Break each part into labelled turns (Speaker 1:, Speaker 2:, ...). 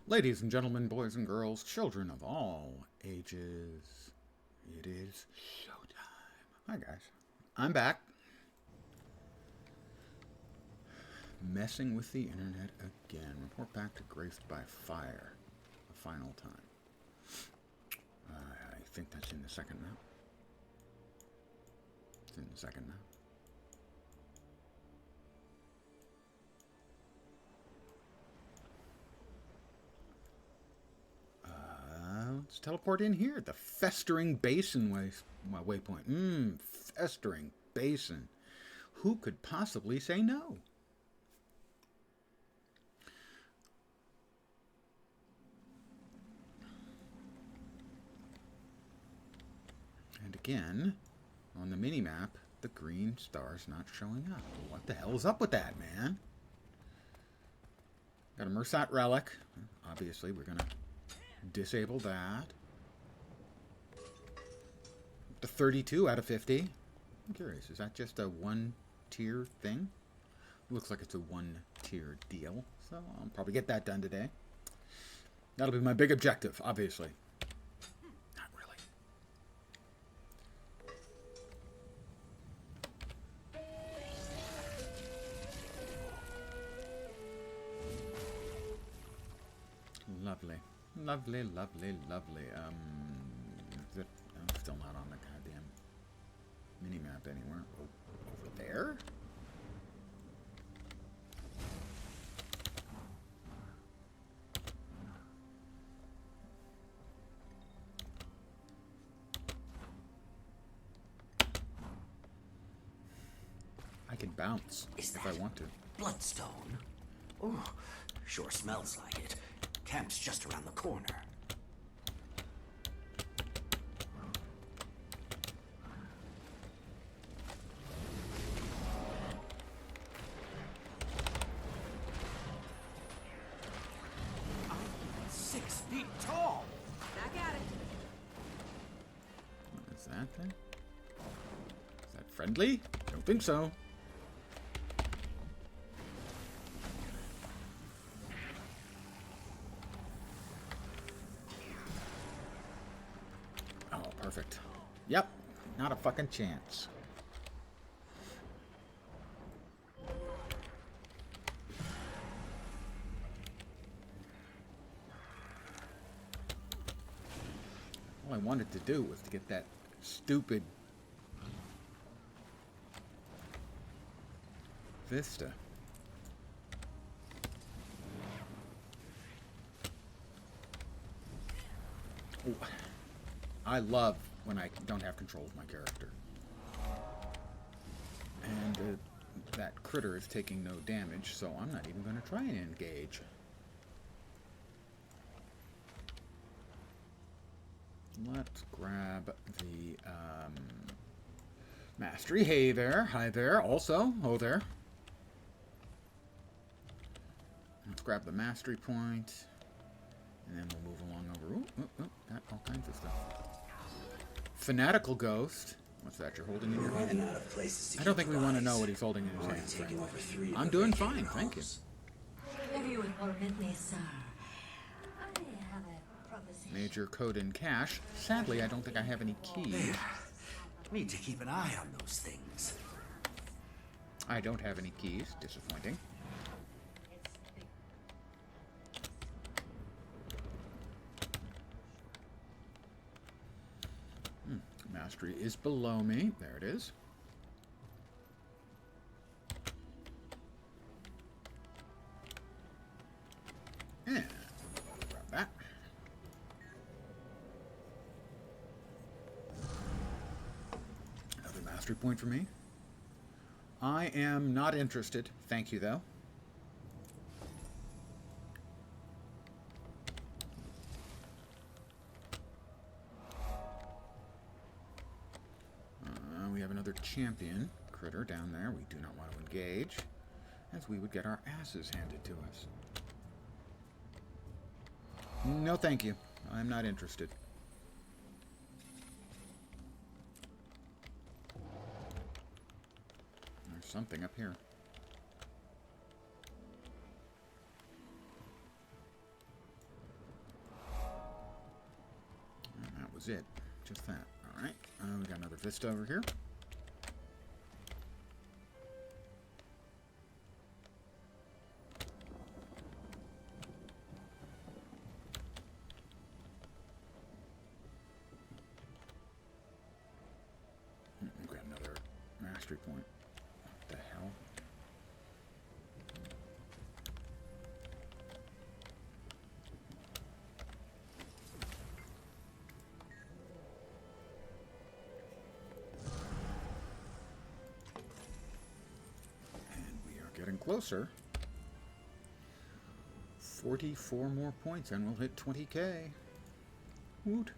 Speaker 1: Ladies and gentlemen, boys and girls, children of all ages, it is showtime. Hi guys, I'm back. Messing with the internet again. Report back to Graced by Fire. The final time. I think that's in the second map. It's in the second map. Let's teleport in here. The Festering Basin waypoint. Festering Basin. Who could possibly say no? And again, on the mini-map, the green star's not showing up. What the hell is up with that, man? Got a Mersat relic. Obviously, we're going to disable that. The 32 out of 50. I'm curious, is that just a one-tier thing? Looks like it's a one-tier deal. So I'll probably get that done today. That'll be my big objective, obviously. Not really. Lovely. Lovely, lovely, lovely. Is it? I'm still not on the goddamn mini-map anywhere. Oh, over there? I can bounce if I want to.
Speaker 2: Bloodstone? Oh, sure smells like it. Camp's just around the corner. I'm 6 feet tall.
Speaker 3: Back at it.
Speaker 1: What is that then? Is that friendly? Don't think so. Perfect. Yep. Not a fucking chance. All I wanted to do was to get that stupid Vista. Ooh. I love when I don't have control of my character. And that critter is taking no damage, so I'm not even going to try and engage. Let's grab the mastery. Hey there. Hi there. Also, oh there. Let's grab the mastery point. And then we'll move along over. Ooh, got all kinds of stuff. Fanatical Ghost. What's that you're holding in your hand? I don't think we want to know what he's holding in his hand. I'm doing fine, thank you.
Speaker 3: If you would permit me, sir, I have a proposition.
Speaker 1: Major code in cache. Sadly, I don't think I have any keys.
Speaker 2: Need to keep an eye on those things.
Speaker 1: I don't have any keys. Disappointing. Mastery is below me. There it is. And grab that. Another mastery point for me. I am not interested. Thank you, though. Champion critter down there. We do not want to engage, as we would get our asses handed to us. No, thank you. I'm not interested. There's something up here. was it. Just that. Alright. We got another Vista over here. We've got another mastery point. What the hell? Getting closer. 44 more points and we'll hit 20k. Woot.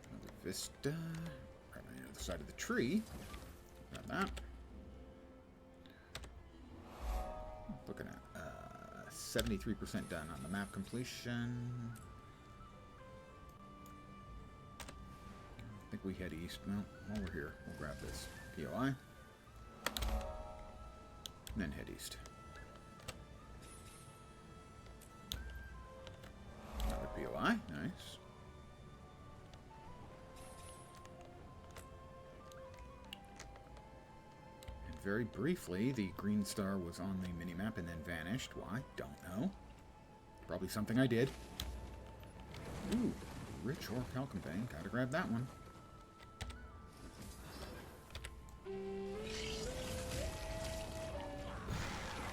Speaker 1: Another Vista. Right on the other side of the tree. Got that. Looking at 73% done on the map completion. I think we head east. Well, while we're here, we'll grab this POI. And then head east. Another POI. Nice. Very briefly, the green star was on the minimap and then vanished. Why? Don't know. Probably something I did. Ooh, rich orichalcum vein. Gotta grab that one.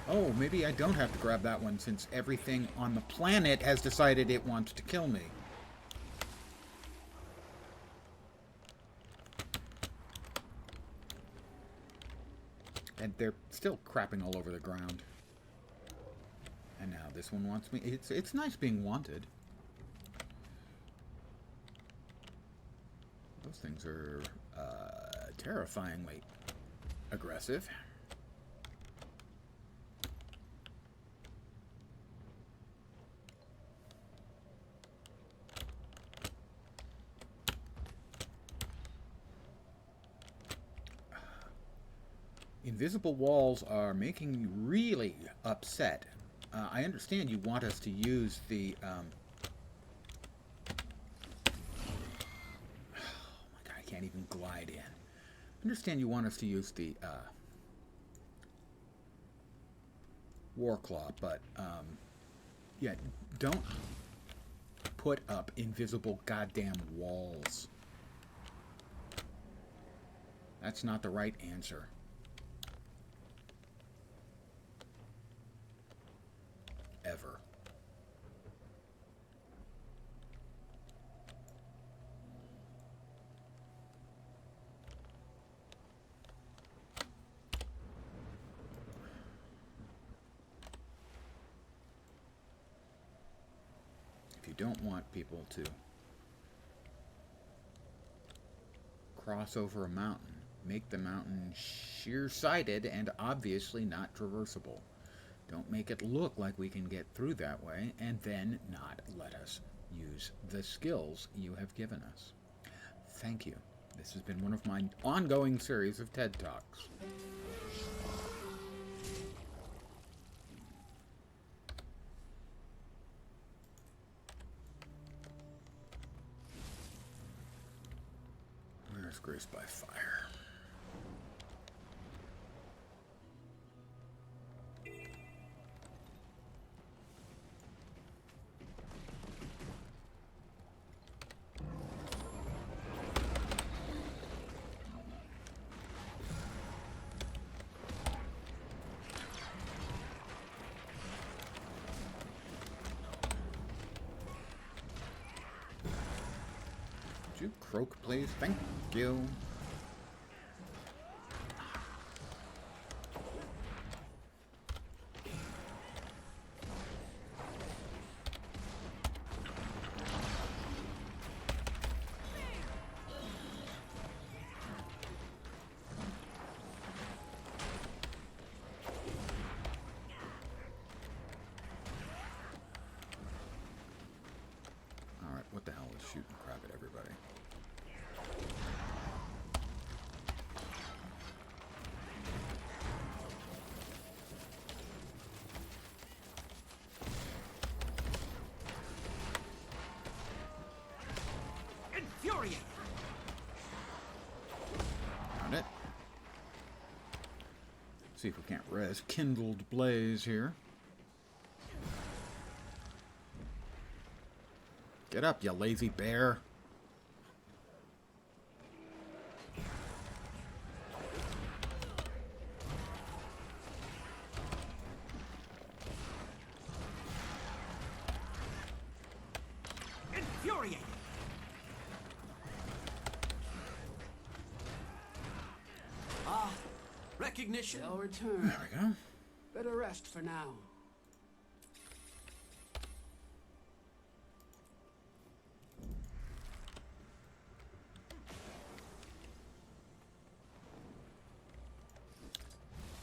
Speaker 1: Oh, maybe I don't have to grab that one since everything on the planet has decided it wants to kill me. And they're still crapping all over the ground. And now this one wants me. It's nice being wanted. Those things are terrifyingly aggressive. Invisible walls are making me really upset. I understand you want us to use the... oh my god, I can't even glide in. I understand you want us to use the Warclaw, but yeah, don't put up invisible goddamn walls. That's not the right answer. Ever. If you don't want people to cross over a mountain, make the mountain sheer-sided and obviously not traversable. Don't make it look like we can get through that way, and then not let us use the skills you have given us. Thank you. This has been one of my ongoing series of TED Talks. Where's Grace by Fire? Would you croak, please? Thank you. Alright, what the hell is shooting crap at everybody? Got it. See if we can't res Kindled Blaze here. Get up, you lazy bear.
Speaker 2: Infuriating. Recognition.
Speaker 4: They'll return.
Speaker 1: There we go.
Speaker 4: Better rest for now.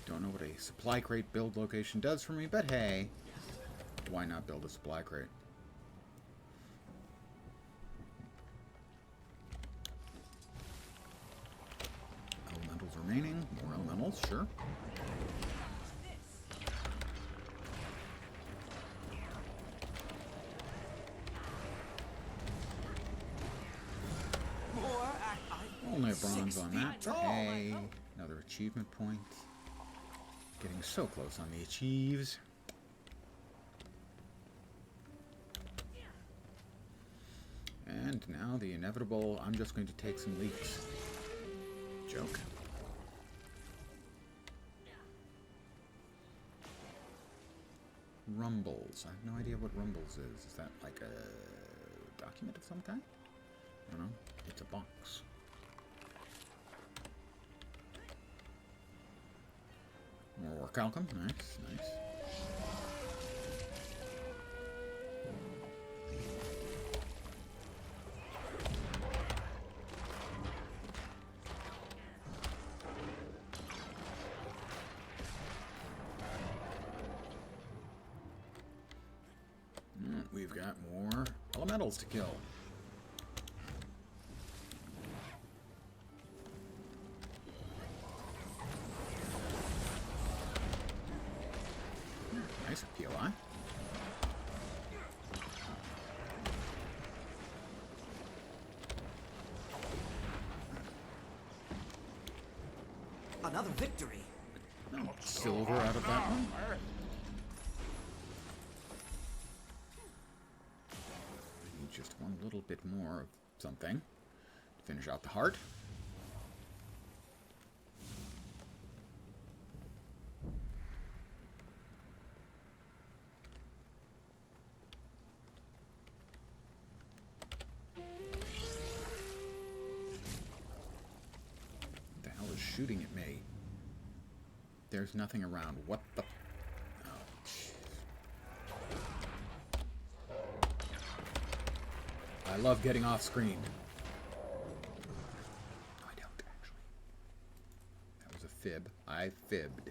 Speaker 1: Don't know what a supply crate build location does for me, but hey, why not build a supply crate? Elementals remaining. More elementals, sure. Only a bronze on that, but hey, another achievement point. Getting so close on the achieves. And now the inevitable, I'm just going to take some leaks. Joke. Rumbles. I have no idea what Rumbles is. Is that like a document of some kind? I don't know. It's a box. More Orcalcum. Nice, nice. We've got more elementals to kill. Nice POI.
Speaker 2: Another victory.
Speaker 1: Oh, silver out of that one. I need just one little bit more of something. Finish out the heart. What the hell is shooting at me? There's nothing around. What the... Oh, jeez. I love getting off screen. No, I don't, actually. That was a fib. I fibbed.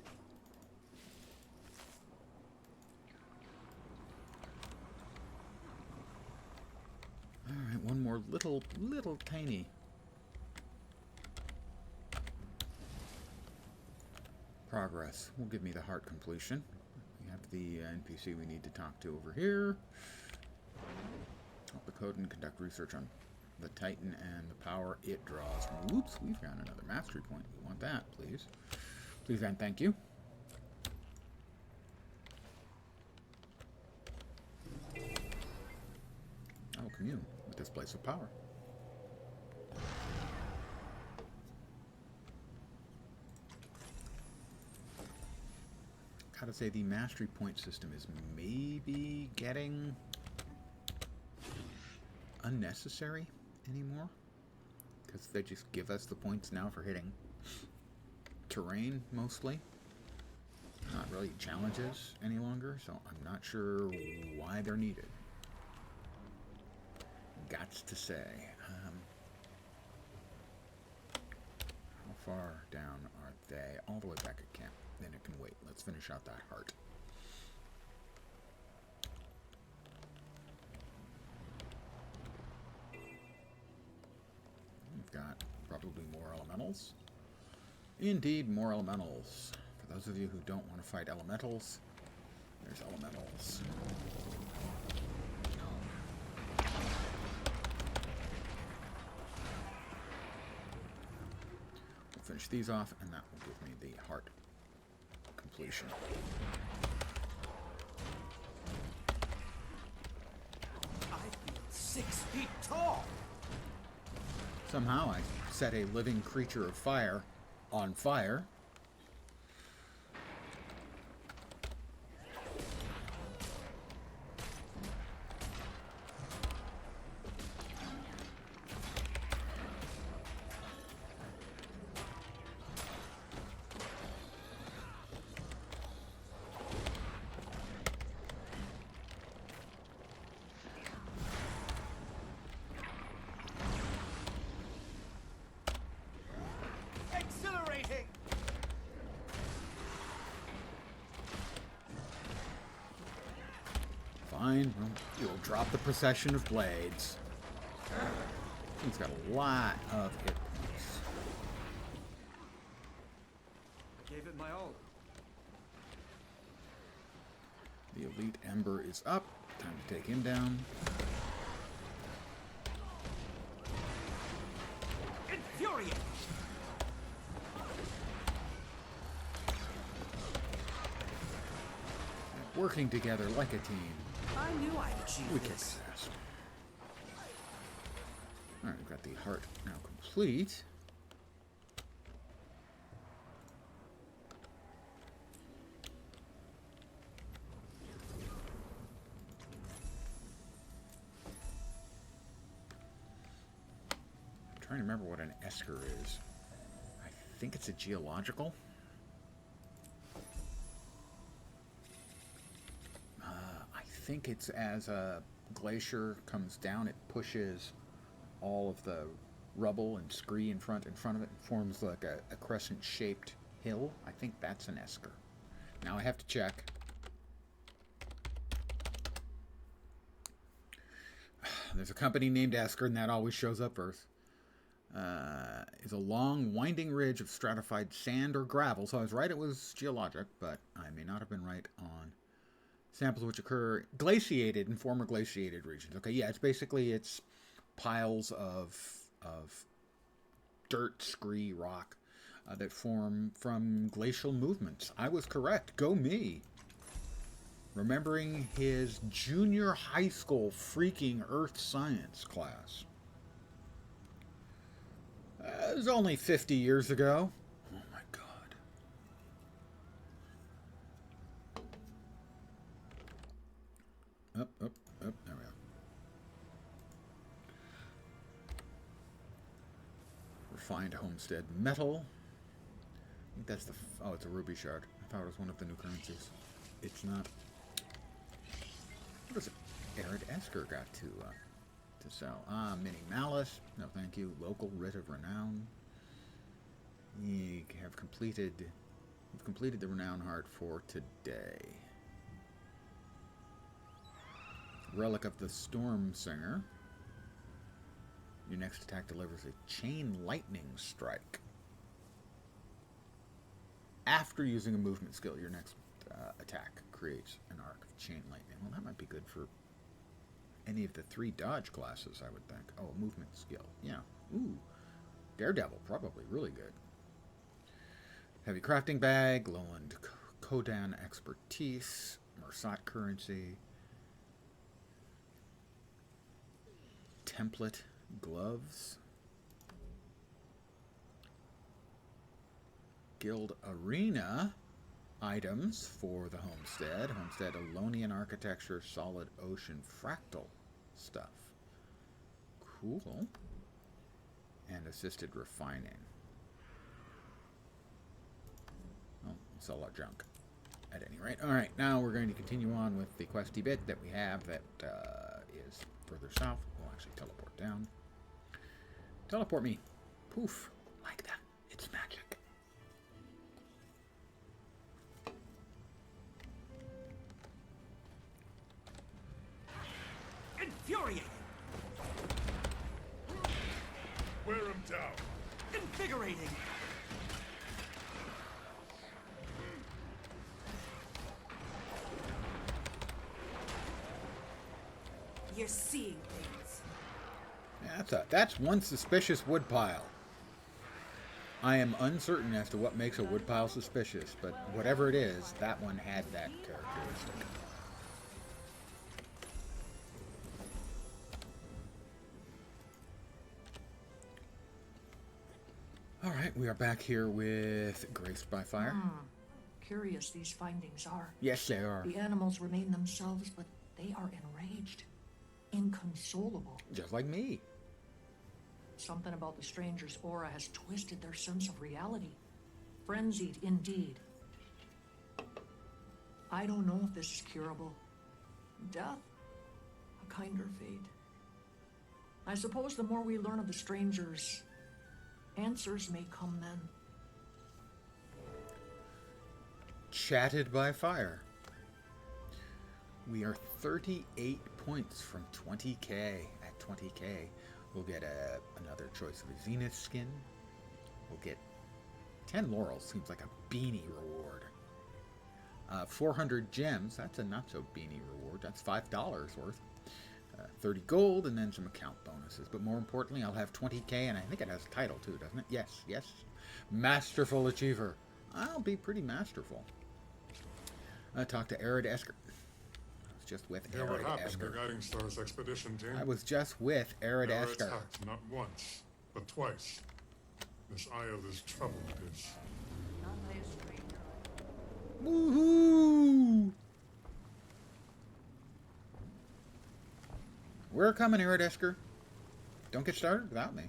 Speaker 1: Alright, one more little tiny... progress will give me the heart completion. We have the NPC we need to talk to over here. Help the code and conduct research on the Titan and the power it draws from. Whoops, we've got another mastery point. We want that, please. Please and thank you. I will commune with this place of power. Gotta say, the mastery point system is maybe getting unnecessary anymore, because they just give us the points now for hitting terrain mostly, not really challenges any longer, so I'm not sure why they're needed. Gots to say. How far down are they? All the way back at camp. Then it can wait. Let's finish out that heart. We've got probably more elementals. Indeed, more elementals. For those of you who don't want to fight elementals, there's elementals. finish these off, and that will give me the heart completion.
Speaker 2: I feel 6 feet tall.
Speaker 1: Somehow I set a living creature of fire on fire.
Speaker 2: Exhilarating.
Speaker 1: Fine, well, you'll drop the procession of blades. He's got a lot of hit points.
Speaker 2: Gave it my all.
Speaker 1: The Elite Ember is up. Time to take him down.
Speaker 2: Infuriate.
Speaker 1: Working together like a team,
Speaker 2: I knew I'd achieve
Speaker 1: we kick
Speaker 2: this.
Speaker 1: his ass. Alright, we've got the heart now complete. I'm trying to remember what an esker is. I think it's a geological. I think it's as a glacier comes down, it pushes all of the rubble and scree in front of it and forms like a crescent-shaped hill. I think that's an esker. Now I have to check. There's a company named Esker, and that always shows up first. Is a long, winding ridge of stratified sand or gravel. So I was right, it was geologic, but I may not have been right on samples which occur glaciated in former glaciated regions. Okay, yeah, it's piles of dirt, scree, rock that form from glacial movements. I was correct. Go me. Remembering his junior high school freaking earth science class. It was only 50 years ago. Oh my god. Up, there we go. Refined homestead metal. I think that's the... oh, it's a ruby shard. I thought it was one of the new currencies. It's not. What does Arid Esker got to sell? Mini Malice. No, thank you. Local Writ of Renown. You have completed... you've completed the Renown Heart for today. Relic of the Storm Singer. Your next attack delivers a chain lightning strike. After using a movement skill, your next attack creates an arc of chain lightning. Well, that might be good for any of the 3 dodge classes, I would think. Oh, a movement skill. Yeah. Ooh. Daredevil, probably. Really good. Heavy crafting bag. Lowland Kodan expertise. Mersat currency. Template gloves. Guild Arena items for the homestead. Homestead Elonian architecture, solid ocean fractal stuff. Cool. And assisted refining. Oh, we'll sell our junk at any rate. Alright, now we're going to continue on with the questy bit that we have that is further south. We'll actually teleport down. Teleport me. Poof. Like that. It's magic.
Speaker 2: Infuriating.
Speaker 5: Wear him down.
Speaker 2: Invigorating.
Speaker 6: You're seeing things.
Speaker 1: Yeah, that's one suspicious wood pile. I am uncertain as to what makes a woodpile suspicious, but whatever it is, that one had that characteristic. Alright, we are back here with Graced by Fire.
Speaker 7: Curious these findings are.
Speaker 1: Yes, they are.
Speaker 7: The animals remain themselves, but they are enraged. Inconsolable.
Speaker 1: Just like me.
Speaker 7: Something about the stranger's aura has twisted their sense of reality. Frenzied, indeed. I don't know if this is curable. Death? A kinder fate. I suppose the more we learn of the strangers, answers may come then.
Speaker 1: Chatted by Fire. We are 38 points from 20k. At 20k, we'll get another choice of a Zenith skin. We'll get 10 laurels. Seems like a beanie reward. 400 gems. That's a not so beanie reward. That's $5 worth. 30 gold, and then some account bonuses. But more importantly, I'll have 20k, and I think it has a title too, doesn't it? Yes, yes. Masterful Achiever. I'll be pretty masterful. Talk to Arid Esker. I was just with
Speaker 5: Hear what
Speaker 1: Arid
Speaker 5: happened
Speaker 1: Esker.
Speaker 5: to Guiding Star's expedition team?
Speaker 1: I was just with Arid
Speaker 5: They were
Speaker 1: Esker.
Speaker 5: attacked not once, but twice. This Isle is troubled, is...
Speaker 1: Woohoo! We're coming, Arid Esker. Don't get started without me.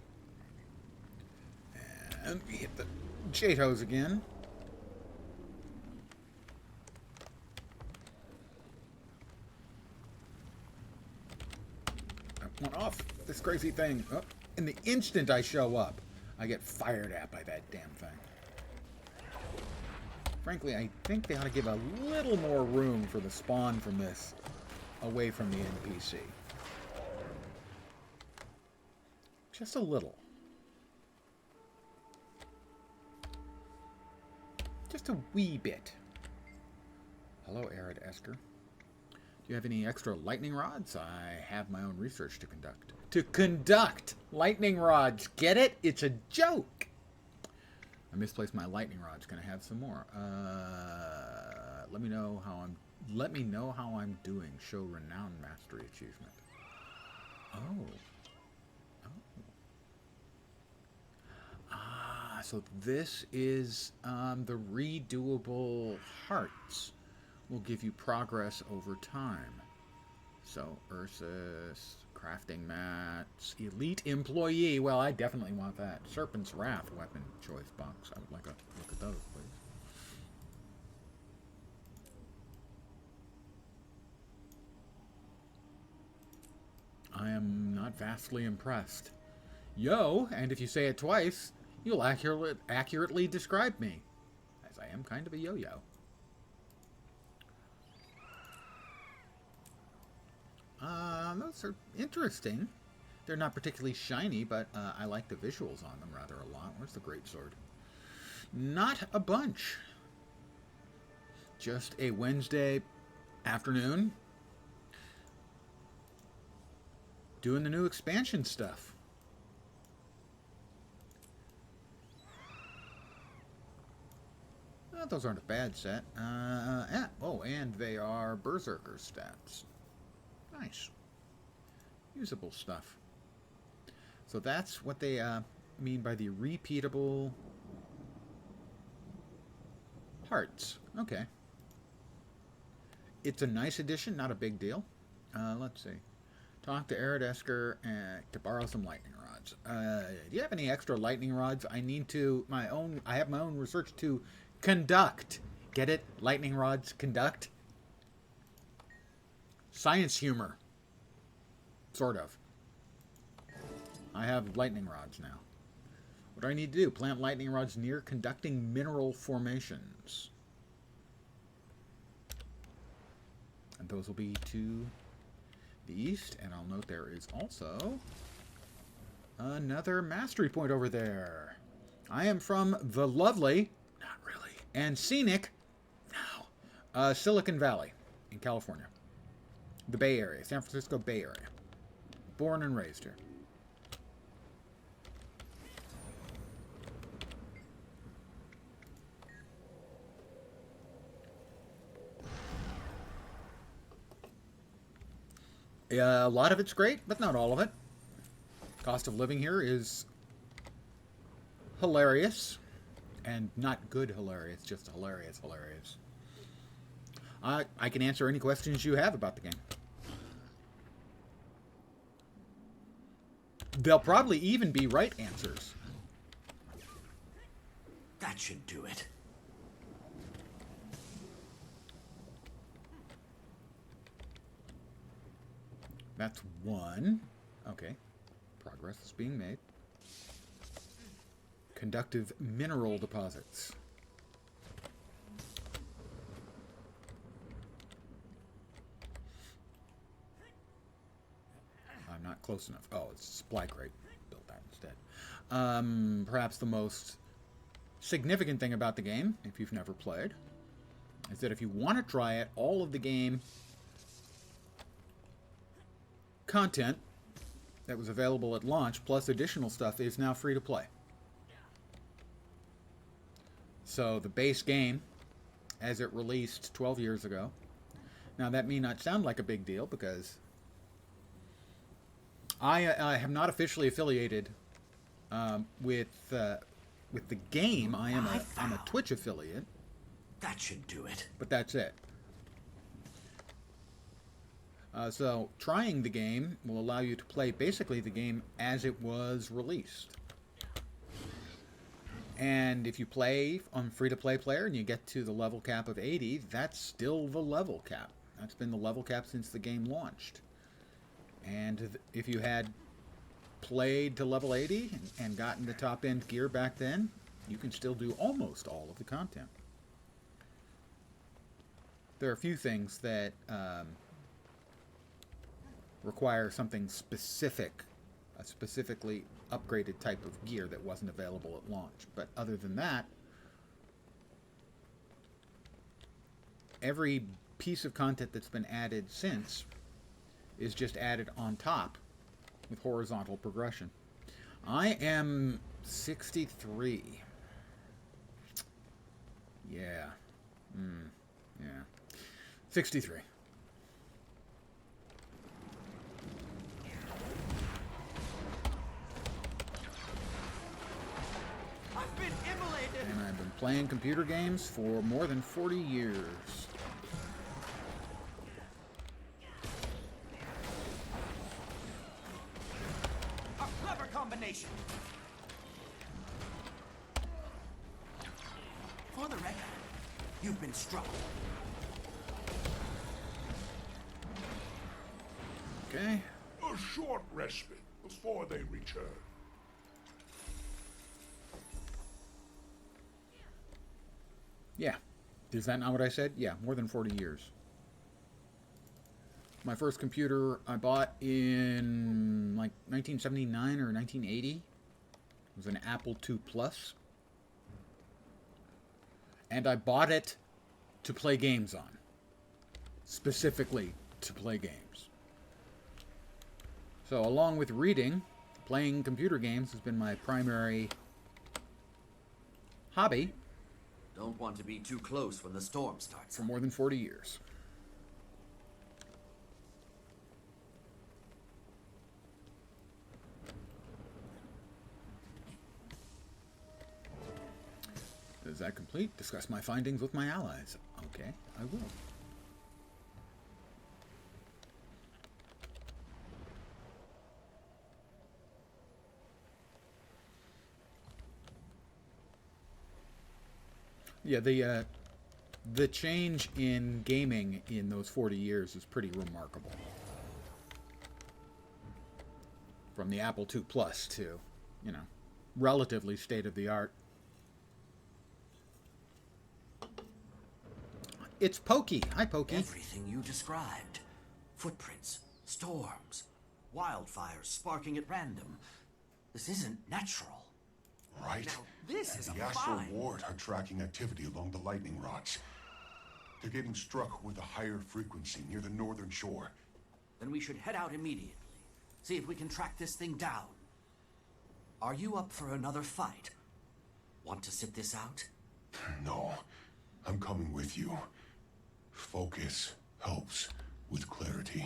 Speaker 1: And we hit the jade hose again. I want off this crazy thing. Oh, in the instant I show up, I get fired at by that damn thing. Frankly, I think they ought to give a little more room for the spawn from this away from the NPC. Just a little. Just a wee bit. Hello, Arid Esker. Do you have any extra lightning rods? I have my own research to conduct. To conduct lightning rods! Get it? It's a joke! I misplaced my lightning rods. Can I have some more? Let me know how I'm doing. Show renowned mastery achievement. Oh. So this is the redoable hearts. Will give you progress over time. So Ursus, crafting mats, elite employee. Well, I definitely want that. Serpent's Wrath weapon choice box. I would like a look at those, please. I am not vastly impressed. Yo, and if you say it twice, you'll accurately describe me, as I am kind of a yo-yo. Those are interesting. They're not particularly shiny, but I like the visuals on them rather a lot. Where's the greatsword? Not a bunch. Just a Wednesday afternoon doing the new expansion stuff. Those aren't a bad set. Oh, and they are Berserker stats. Nice. Usable stuff. So that's what they mean by the repeatable parts. Okay. It's a nice addition, not a big deal. Let's see. Talk to Arid Esker to borrow some lightning rods. Do you have any extra lightning rods? I need to I have my own research to conduct. Get it? Lightning rods conduct. Science humor. Sort of. I have lightning rods now. What do I need to do? Plant lightning rods near conducting mineral formations. And those will be to the east. And I'll note there is also another mastery point over there. I am from the lovely, not really, and scenic, no, Silicon Valley in California. The Bay Area, San Francisco Bay Area. Born and raised here. A lot of it's great, but not all of it. Cost of living here is hilarious. And not good hilarious, just hilarious. I can answer any questions you have about the game. They'll probably even be right answers.
Speaker 2: That should do it.
Speaker 1: That's one. Okay. Progress is being made. Conductive mineral deposits. I'm not close enough. Oh, it's supply crate. Built that instead. Perhaps the most significant thing about the game, if you've never played, is that if you want to try it, all of the game content that was available at launch, plus additional stuff, is now free to play. So the base game, as it released 12 years ago, now that may not sound like a big deal because I have not officially affiliated with the game. I'm a Twitch affiliate.
Speaker 2: That should do it.
Speaker 1: But that's it. So trying the game will allow you to play basically the game as it was released. And if you play on free-to-play player and you get to the level cap of 80, that's still the level cap. That's been the level cap since the game launched. And if you had played to level 80 and gotten the top-end gear back then, you can still do almost all of the content. There are a few things that require something specific, a specifically upgraded type of gear that wasn't available at launch. But other than that, every piece of content that's been added since is just added on top with horizontal progression. I am 63. Yeah. Yeah. 63. And I've been playing computer games for more than 40 years.
Speaker 2: A clever combination. For the record, you've been struck.
Speaker 1: Okay.
Speaker 5: A short respite before they return.
Speaker 1: Yeah. Is that not what I said? Yeah, more than 40 years. My first computer I bought in like 1979 or 1980. It was an Apple II Plus. And I bought it to play games on. Specifically to play games. So along with reading, playing computer games has been my primary hobby.
Speaker 2: Don't want to be too close when the storm starts.
Speaker 1: For more than 40 years. Is that complete? Discuss my findings with my allies. Okay, I will. Yeah, the change in gaming in those 40 years is pretty remarkable. From the Apple II Plus to, you know, relatively state-of-the-art. It's Pokey. Hi, Pokey.
Speaker 2: Everything you described. Footprints, storms, wildfires sparking at random. This isn't natural.
Speaker 8: Right?
Speaker 2: Now, this is
Speaker 8: the
Speaker 2: a
Speaker 8: Astral
Speaker 2: find.
Speaker 8: Ward are tracking activity along the lightning rods. They're getting struck with a higher frequency near the northern shore.
Speaker 2: Then we should head out immediately. See if we can track this thing down. Are you up for another fight? Want to sit this out?
Speaker 8: No, I'm coming with you. Focus helps with clarity.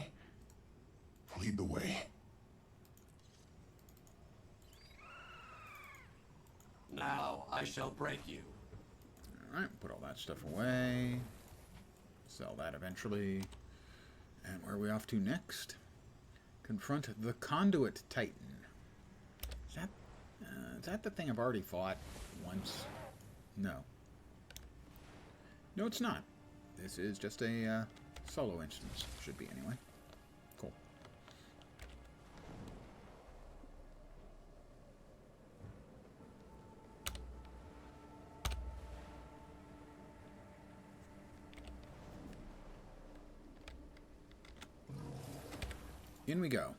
Speaker 8: Lead the way.
Speaker 2: Now I shall break you.
Speaker 1: Alright, put all that stuff away. Sell that eventually. And where are we off to next? Confront the Conduit Titan. Is that the thing I've already fought once? No. No, it's not. This is just a solo instance. Should be anyway. Cool. In we go.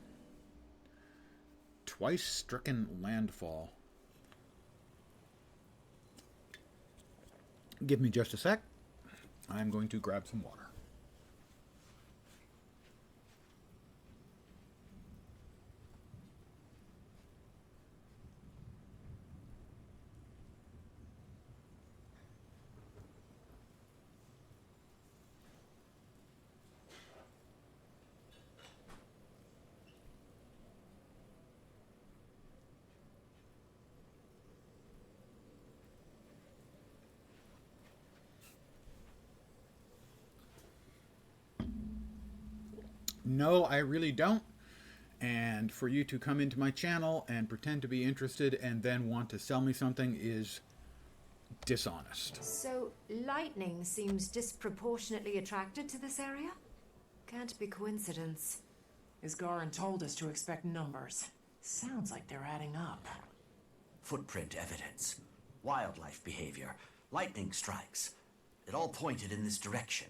Speaker 1: Twice stricken landfall. Give me just a sec. I'm going to grab some water. No, I really don't. And for you to come into my channel and pretend to be interested and then want to sell me something is dishonest.
Speaker 3: So, lightning seems disproportionately attracted to this area? Can't be coincidence.
Speaker 7: Isgarin told us to expect numbers. Sounds like they're adding up.
Speaker 2: Footprint evidence, wildlife behavior, lightning strikes. It all pointed in this direction.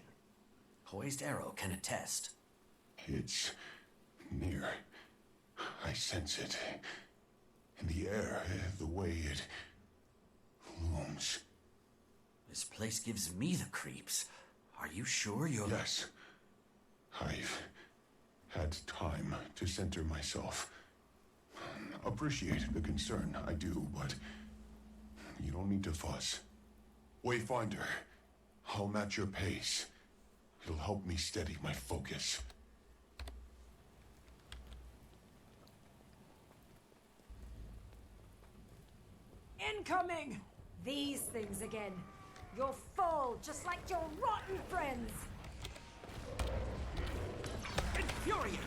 Speaker 2: Poised Arrow can attest.
Speaker 8: It's near. I sense it. In the air, the way it looms.
Speaker 2: This place gives me the creeps. Are you sure you're...
Speaker 8: Yes. I've had time to center myself. Appreciate the concern, I do, but you don't need to fuss. Wayfinder, I'll match your pace. It'll help me steady my focus.
Speaker 7: Incoming!
Speaker 3: These things again. You'll fall just like your rotten friends.
Speaker 2: Infuriate!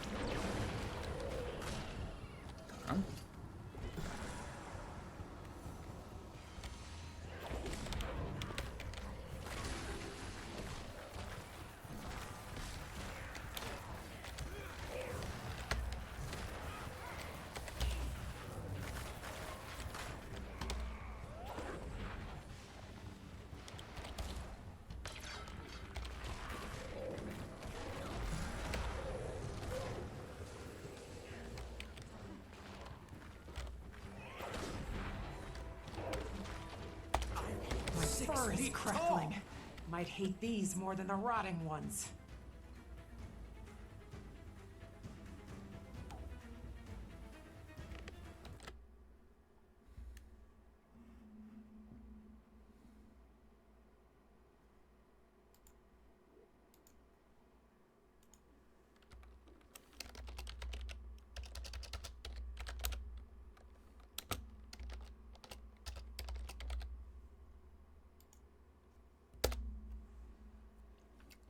Speaker 7: Fur is crackling. Might hate these more than the rotting ones.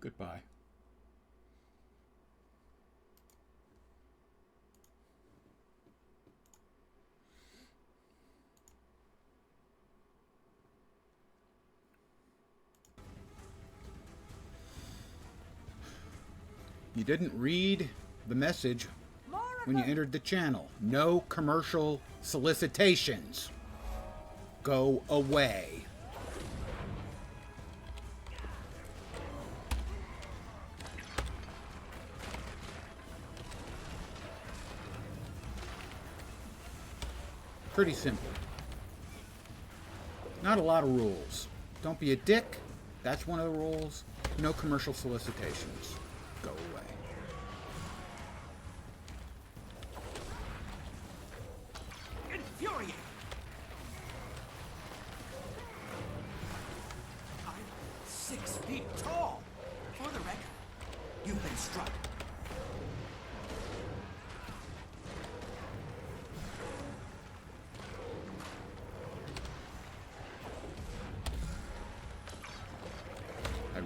Speaker 1: Goodbye. You didn't read the message when you entered the channel. No commercial solicitations. Go away. Pretty simple. Not a lot of rules. Don't be a dick. That's one of the rules. No commercial solicitations. Go away.
Speaker 2: Infuriate! I'm 6 feet tall. For the record, you've been struck.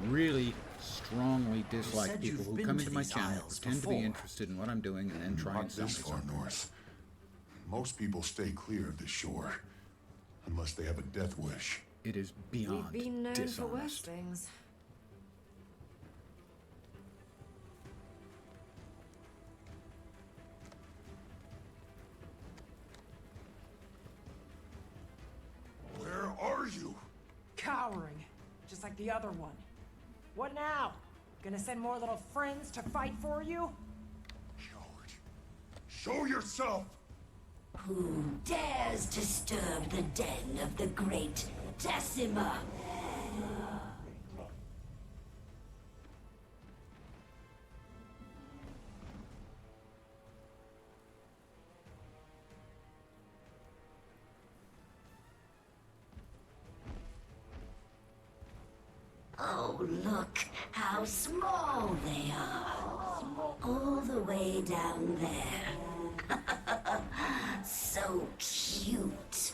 Speaker 1: really strongly dislike
Speaker 2: said
Speaker 1: people
Speaker 2: you've
Speaker 1: who
Speaker 2: been
Speaker 1: come
Speaker 2: to
Speaker 1: into my
Speaker 2: these
Speaker 1: channel,
Speaker 2: isles
Speaker 1: pretend to be
Speaker 2: before.
Speaker 1: interested in what I'm doing, and then try
Speaker 8: Not
Speaker 1: and sell me
Speaker 8: this far
Speaker 1: something.
Speaker 8: north. Most people stay clear of the shore, unless they have a death wish.
Speaker 1: It is
Speaker 3: We've
Speaker 1: beyond
Speaker 3: been known for worse
Speaker 1: dishonest.
Speaker 3: things.
Speaker 8: Where are you?
Speaker 6: Cowering, just like the other one. What now? Gonna send more little friends to fight for you?
Speaker 8: Coward. Show yourself!
Speaker 9: Who dares disturb the den of the great Decima? Oh, look how small they are. All the way down there. So cute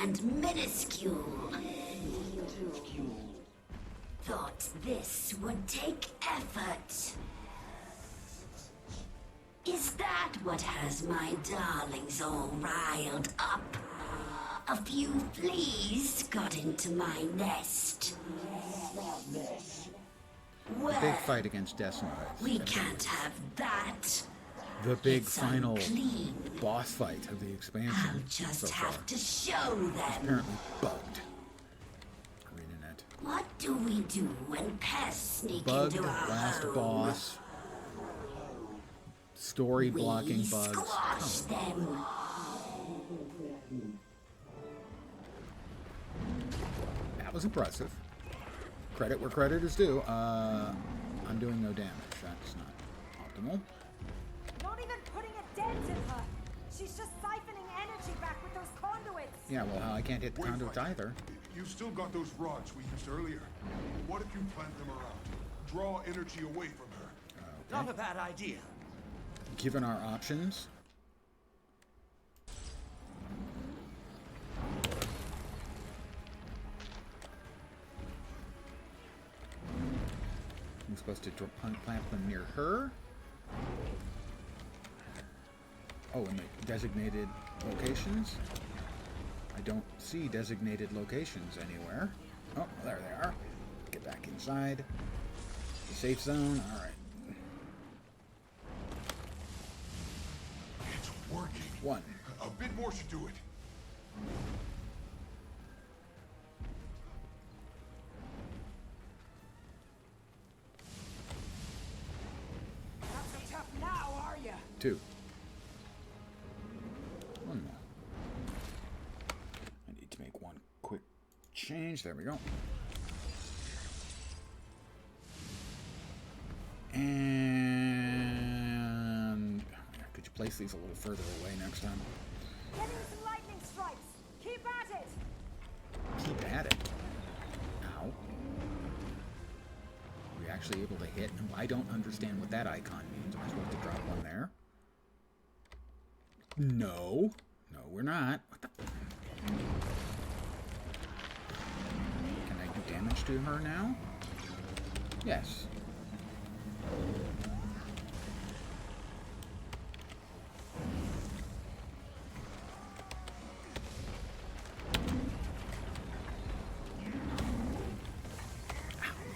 Speaker 9: and minuscule. Thought this would take effort. Is that what has my darlings all riled up? A few fleas got into my nest. Well,
Speaker 1: Big fight against Decima.
Speaker 9: we can't have that.
Speaker 1: The big
Speaker 9: It's
Speaker 1: final
Speaker 9: unclean.
Speaker 1: boss fight of the
Speaker 9: I'll
Speaker 1: expansion
Speaker 9: just
Speaker 1: so far.
Speaker 9: have to show them.
Speaker 1: Apparently bugged. ArenaNet.
Speaker 9: What do we do when pests sneak
Speaker 1: Bugged
Speaker 9: into our
Speaker 1: last
Speaker 9: home?
Speaker 1: boss. Story blocking
Speaker 9: We
Speaker 1: bugs.
Speaker 9: squash them.
Speaker 1: That was impressive. Credit where credit is due. I'm doing no damage. That's not optimal.
Speaker 6: Not even putting a dent in her. She's just siphoning energy back with those conduits.
Speaker 1: Yeah, well, I can't hit the
Speaker 5: Wait,
Speaker 1: conduits
Speaker 5: wait.
Speaker 1: either.
Speaker 5: You've still got those rods we used earlier. What if you plant them around? Draw energy away from her.
Speaker 2: Not a bad idea.
Speaker 1: Given our options. I'm supposed to plant them near her. Oh, in the designated locations? I don't see designated locations anywhere. Oh, there they are. Get back inside. The safe zone. All right.
Speaker 8: It's working.
Speaker 1: One.
Speaker 8: A bit more should do it.
Speaker 6: Not so tough now, are ya?
Speaker 1: Two. One more. I need to make one quick change. There we go. And could you place these a little further away next time?
Speaker 6: Getting some lightning strikes. Keep at it.
Speaker 1: Keep at it. Ow. Are we actually able to hit? No, I don't understand what that icon means. Am I supposed to drop one there? No. No, we're not. What the? Can I do damage to her now? Yes.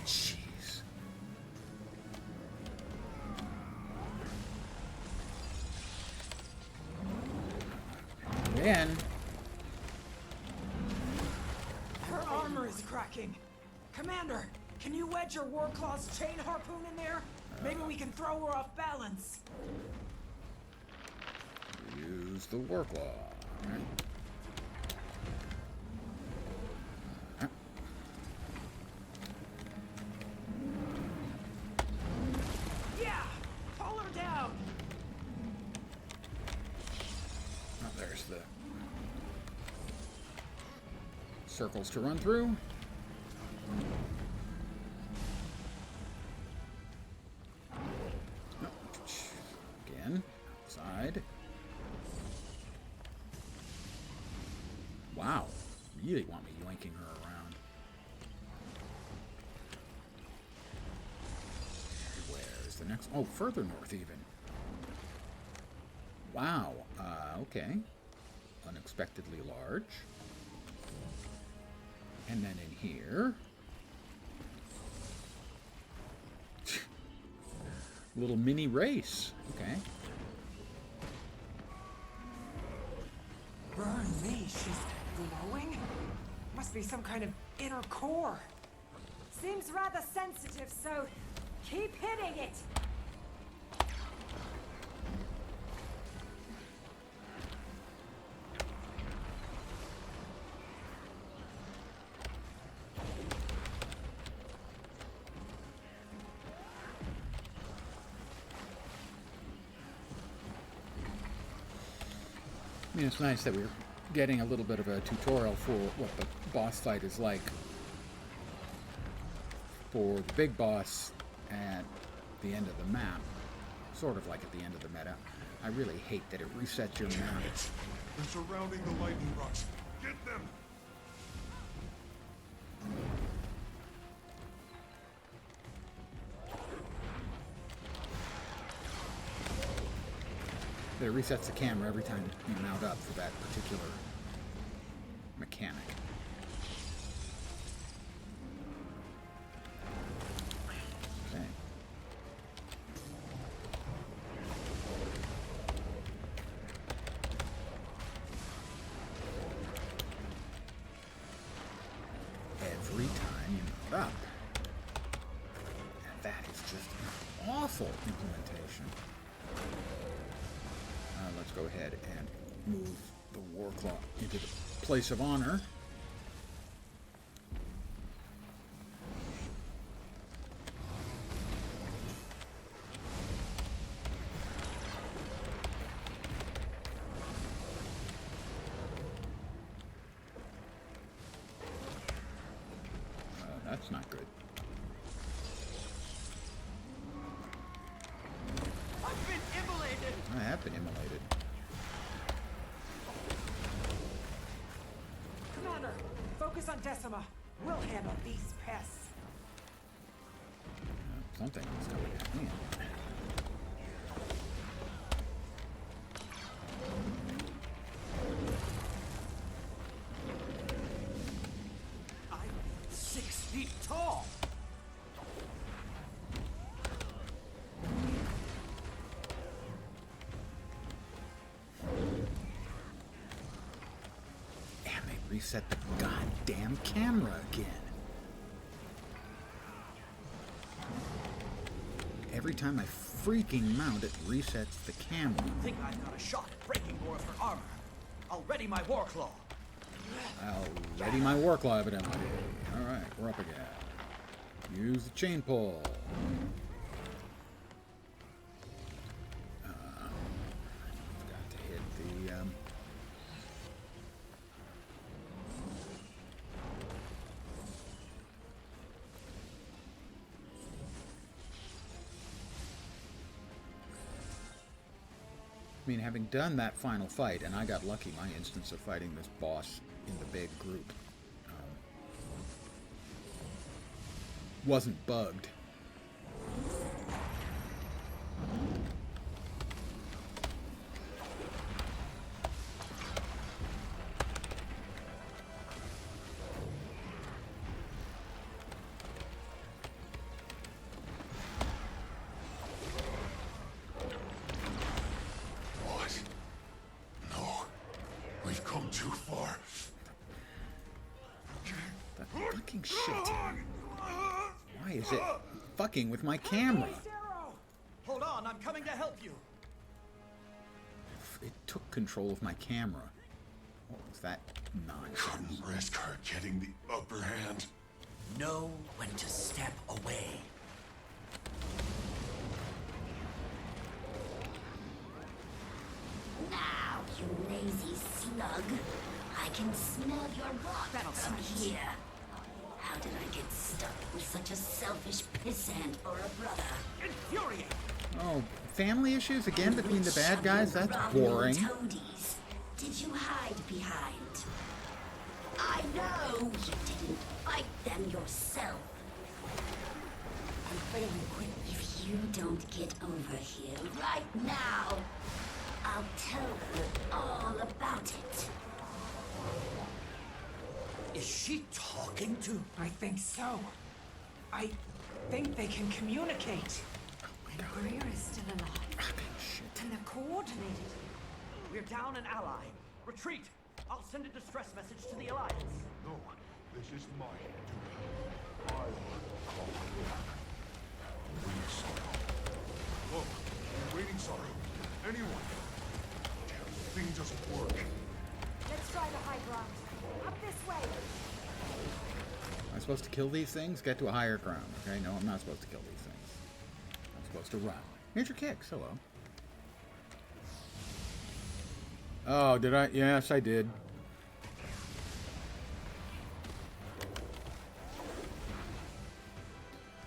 Speaker 1: Jeez. Then,
Speaker 6: Her armor is cracking. Commander, can you wedge your Warclaw's chain harpoon in there? Maybe we can throw her off balance.
Speaker 1: use the Warclaw. Right.
Speaker 6: Yeah! Pull her down!
Speaker 1: Oh, there's the circles to run through. No. Again, outside. Wow, really want me yoinking her around. max. Oh, further north even. Wow. Okay. Unexpectedly large. And then in here... little mini race. Okay.
Speaker 6: Burn me, she's glowing? Must be some kind of inner core.
Speaker 3: Seems rather sensitive, so keep hitting it.
Speaker 1: I mean, it's nice that we're getting a little bit of a tutorial for what the boss fight is like for the big boss at the end of the map. Sort of like at the end of the meta. I really hate that it resets your map.
Speaker 5: They're surrounding the lightning rods. Get them!
Speaker 1: That it resets the camera every time you mount up for that particular mechanic. Okay. Every time you mount up. And that is just an awful implementation. Let's go ahead and move the Warclaw into the place of honor. That's not good.
Speaker 6: I've been immolated!
Speaker 1: I have been immolated.
Speaker 6: Commander, focus on Decima. We'll handle these pests.
Speaker 1: Something is coming at me.
Speaker 2: I'm 6 feet tall.
Speaker 1: And they reset the goddamn camera again. Every time I freaking mount, it resets the camera.
Speaker 2: Think I've got a shot at breaking more of her armor. I'll ready my Warclaw.
Speaker 1: I'll ready my Warclaw, evidently. Alright, we're up again. Use the chain pull. Got to hit the... I mean, having done that final fight, and I got lucky, my instance of fighting this boss in the big group wasn't bugged.
Speaker 8: What? No. We've come too far.
Speaker 1: That fucking shit. Why is it fucking with my camera?
Speaker 2: Hold on, I'm coming to help you.
Speaker 1: It took control of my camera. What was that nonsense?
Speaker 8: Couldn't risk her getting the upper hand.
Speaker 2: Know when to step away.
Speaker 9: Now, you lazy slug. I can smell your rot from here. How did I get stuck with such a selfish pissant for a brother?
Speaker 2: Infuriate!
Speaker 1: Oh, family issues again between the bad guys? That's
Speaker 9: Groveling
Speaker 1: boring.
Speaker 9: Toadies. Did you hide behind? I know you didn't fight them yourself.
Speaker 6: I'm failing quick.
Speaker 9: If you don't get over here right now, I'll tell her all about it.
Speaker 2: Is she talking to?
Speaker 6: I think so. I think they can communicate.
Speaker 3: And Greer is still alive. And they're coordinated.
Speaker 10: We're down an ally. Retreat! I'll send a distress message to the Alliance.
Speaker 5: No, this is my duty. I will call you. Waiting Sorrow. Look, you're waiting Sorrow. Anyone. Damn, the thing doesn't work.
Speaker 3: Let's try the high ground. Up this way.
Speaker 1: Am I supposed to kill these things? Get to a higher ground. Okay, no, I'm not supposed to kill these things. I'm supposed to run. Major Kicks, hello. Oh, did I? Yes, I did.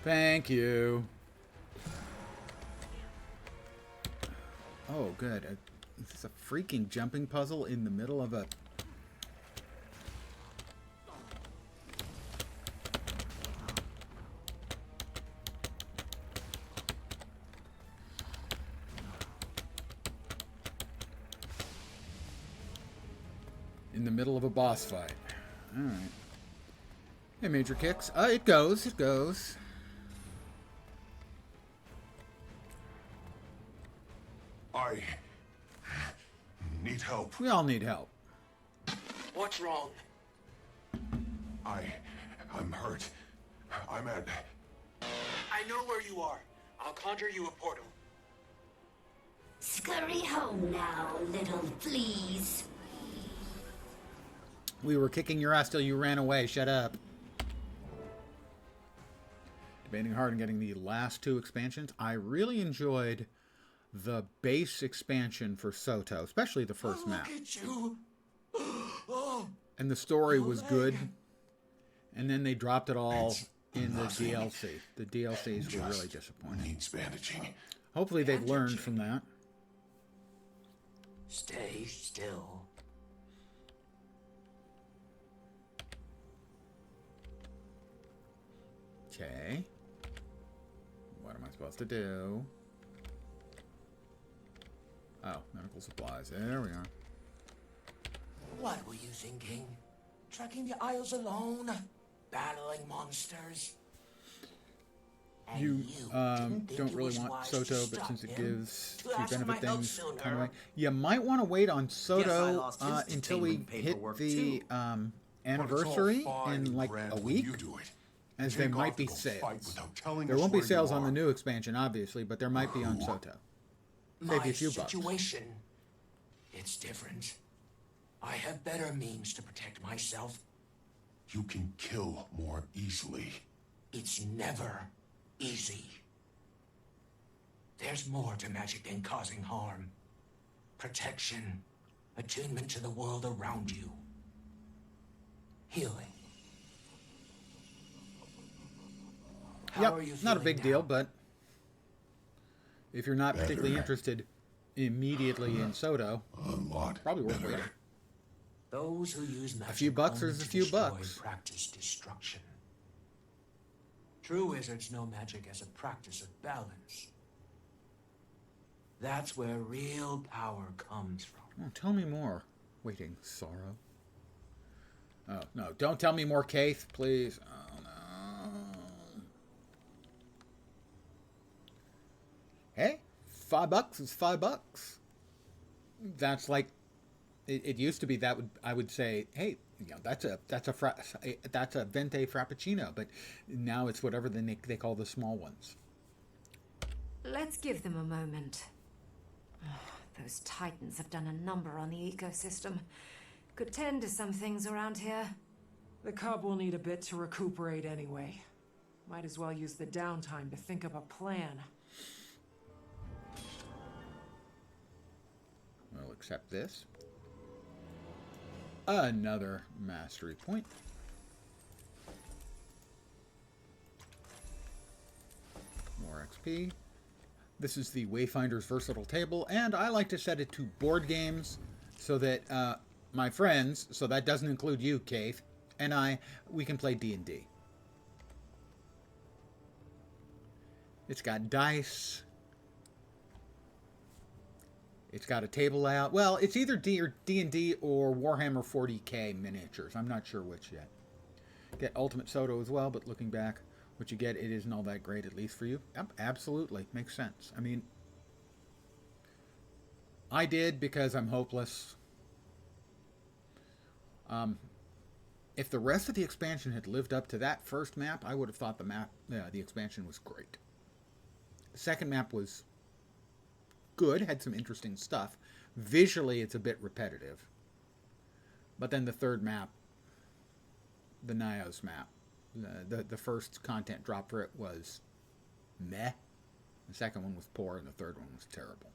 Speaker 1: Thank you. Oh, good. This is a freaking jumping puzzle in the middle of a... in the middle of a boss fight. Alright. Hey, Major Kicks. It goes. It goes.
Speaker 8: I need help.
Speaker 1: We all need help.
Speaker 10: What's wrong?
Speaker 8: I'm hurt. I'm at...
Speaker 10: I know where you are. I'll conjure you a portal.
Speaker 9: Scurry home now, little fleas.
Speaker 1: We were kicking your ass till you ran away. Shut up. Debating hard on getting the last two expansions. I really enjoyed the base expansion for Soto, especially the first map.
Speaker 2: Look at you. Oh,
Speaker 1: And the story was good. And then they dropped it all
Speaker 8: It's
Speaker 1: in the
Speaker 8: nothing.
Speaker 1: DLC. The DLCs were really
Speaker 8: Just
Speaker 1: disappointing.
Speaker 8: needs bandaging.
Speaker 1: Hopefully they've learned from that.
Speaker 2: stay still.
Speaker 1: Okay. What am I supposed to do? Oh, medical supplies. There we are.
Speaker 6: What were you thinking? Trekking the Isles alone? Battling monsters? And
Speaker 1: You
Speaker 6: didn't think
Speaker 1: don't
Speaker 6: it
Speaker 1: really
Speaker 6: was
Speaker 1: want
Speaker 6: wise to
Speaker 1: Soto, but
Speaker 6: stop
Speaker 1: since it
Speaker 6: him?
Speaker 1: gives
Speaker 6: To
Speaker 1: free
Speaker 6: ask for
Speaker 1: benefit
Speaker 6: my help
Speaker 1: things,
Speaker 6: sooner.
Speaker 1: kind of way. You might want to wait on
Speaker 2: Guess I
Speaker 1: Soto
Speaker 2: lost his
Speaker 1: until we
Speaker 2: detainment
Speaker 1: hit
Speaker 2: paperwork,
Speaker 1: the
Speaker 2: too.
Speaker 1: anniversary in like a week, as there might be sales. There won't be sales on the new expansion, obviously, but there might be on Soto. Save
Speaker 6: My
Speaker 1: you a few bucks.
Speaker 6: situation, it's different. I have better means to protect myself.
Speaker 8: You can kill more easily.
Speaker 6: It's never easy. There's more to magic than causing harm. Protection, attunement to the world around you. Healing. How are you
Speaker 1: Yep, not a
Speaker 6: feeling
Speaker 1: big
Speaker 6: now?
Speaker 1: deal, but if you're not
Speaker 8: Better.
Speaker 1: particularly interested immediately in Soto,
Speaker 8: A lot
Speaker 1: probably worth
Speaker 8: better.
Speaker 1: waiting.
Speaker 6: Those who use magic
Speaker 1: few bucks
Speaker 6: only
Speaker 1: is a
Speaker 6: to
Speaker 1: few
Speaker 6: destroy
Speaker 1: bucks.
Speaker 6: practice destruction. True wizards know magic as a practice of balance. That's where real power comes from.
Speaker 1: Oh, tell me more. Waiting, sorrow. Oh, no, don't tell me more, Kaith, please. Oh, no. Hey, $5 is $5. That's like, it used to be that I would say, hey, you know, that's a venti frappuccino, but now it's whatever they call the small ones.
Speaker 3: Let's give them a moment. Those titans have done a number on the ecosystem. Could tend to some things around here.
Speaker 6: The cub will need a bit to recuperate anyway. Might as well use the downtime to think of a plan.
Speaker 1: We'll accept this. Another mastery point. More XP. This is the Wayfinder's versatile table, and I like to set it to board games so that my friends, so that doesn't include you, Kaith, and we can play D&D. It's got dice. It's got a table layout. Well, it's either D&D or Warhammer 40k miniatures. I'm not sure which yet. Get Ultimate Soto as well, but looking back, what you get, it isn't all that great, at least for you. Yep, absolutely. Makes sense. I mean, I did because I'm hopeless. If the rest of the expansion had lived up to that first map, I would have thought the expansion was great. The second map was good, had some interesting stuff. Visually, it's a bit repetitive. But then the third map, the Nyos map, the first content drop for it was meh. The second one was poor, and the third one was terrible.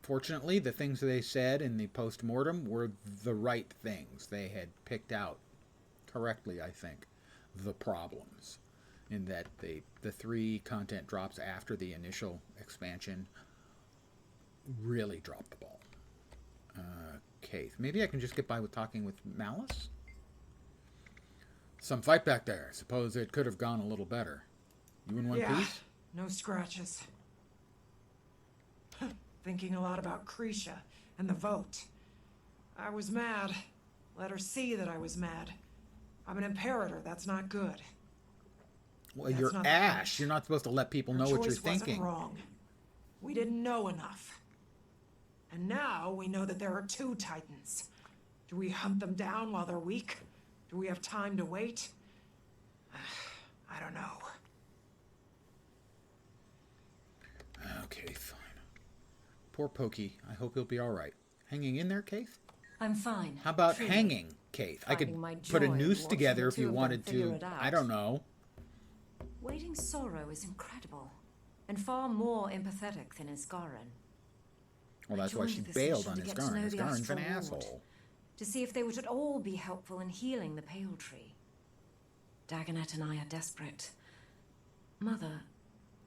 Speaker 1: Fortunately, the things they said in the post-mortem were the right things. They had picked out correctly, I think, the problems. In that the 3 content drops after the initial expansion really dropped the ball. Keith. Maybe I can just get by with talking with Malice? Some fight back there. Suppose it could have gone a little better. You in one piece?
Speaker 6: No scratches. Thinking a lot about Krisha and the vote. I was mad. Let her see that I was mad. I'm an imperator. That's not good.
Speaker 1: Well, you're Ash. You're not supposed to let people know what you're thinking.
Speaker 6: Wasn't wrong. We didn't know enough. And now we know that there are 2 Titans. Do we hunt them down while they're weak? Do we have time to wait? I don't know.
Speaker 1: Okay, fine. Poor Pokey. I hope he'll be all right. Hanging in there, Keith?
Speaker 3: I'm fine.
Speaker 1: How about
Speaker 3: Truly.
Speaker 1: hanging, Keith? I could
Speaker 3: Finding my
Speaker 1: put a
Speaker 3: joy
Speaker 1: noose
Speaker 3: watching
Speaker 1: together
Speaker 3: the
Speaker 1: if
Speaker 3: two
Speaker 1: you
Speaker 3: of them
Speaker 1: wanted
Speaker 3: figure
Speaker 1: to.
Speaker 3: it out.
Speaker 1: I don't know.
Speaker 3: Waiting Sorrow is incredible, and far more empathetic than Isgarin.
Speaker 1: Well, that's
Speaker 3: I
Speaker 1: why
Speaker 3: joined
Speaker 1: she
Speaker 3: this
Speaker 1: bailed
Speaker 3: mission
Speaker 1: on
Speaker 3: to get to know
Speaker 1: Isgarin.
Speaker 3: the
Speaker 1: Isgarin's an
Speaker 3: Astral Ward,
Speaker 1: asshole.
Speaker 3: to see if they would at all be helpful in healing the Pale Tree. Dagonet and I are desperate. Mother,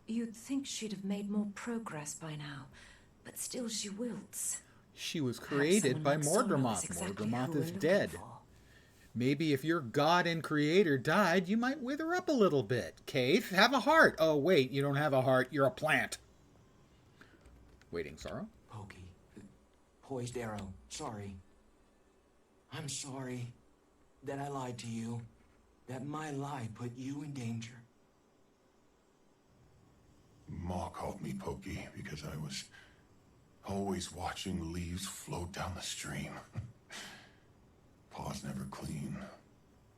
Speaker 3: you'd think she'd have made more progress by now, but still she wilts.
Speaker 1: She was
Speaker 3: Perhaps
Speaker 1: created by
Speaker 3: someone like Sorrow
Speaker 1: Mordramoth.
Speaker 3: is exactly
Speaker 1: Mordramoth
Speaker 3: who we're
Speaker 1: is
Speaker 3: looking
Speaker 1: dead.
Speaker 3: for.
Speaker 1: Maybe if your god and creator died, you might wither up a little bit. Keith, have a heart. Oh, wait, you don't have a heart. You're a plant. Waiting Sorrow?
Speaker 11: Pokey. Poised arrow. Sorry. I'm sorry that I lied to you. That my lie put you in danger.
Speaker 8: Ma called me Pokey because I was always watching leaves float down the stream. Paws never clean.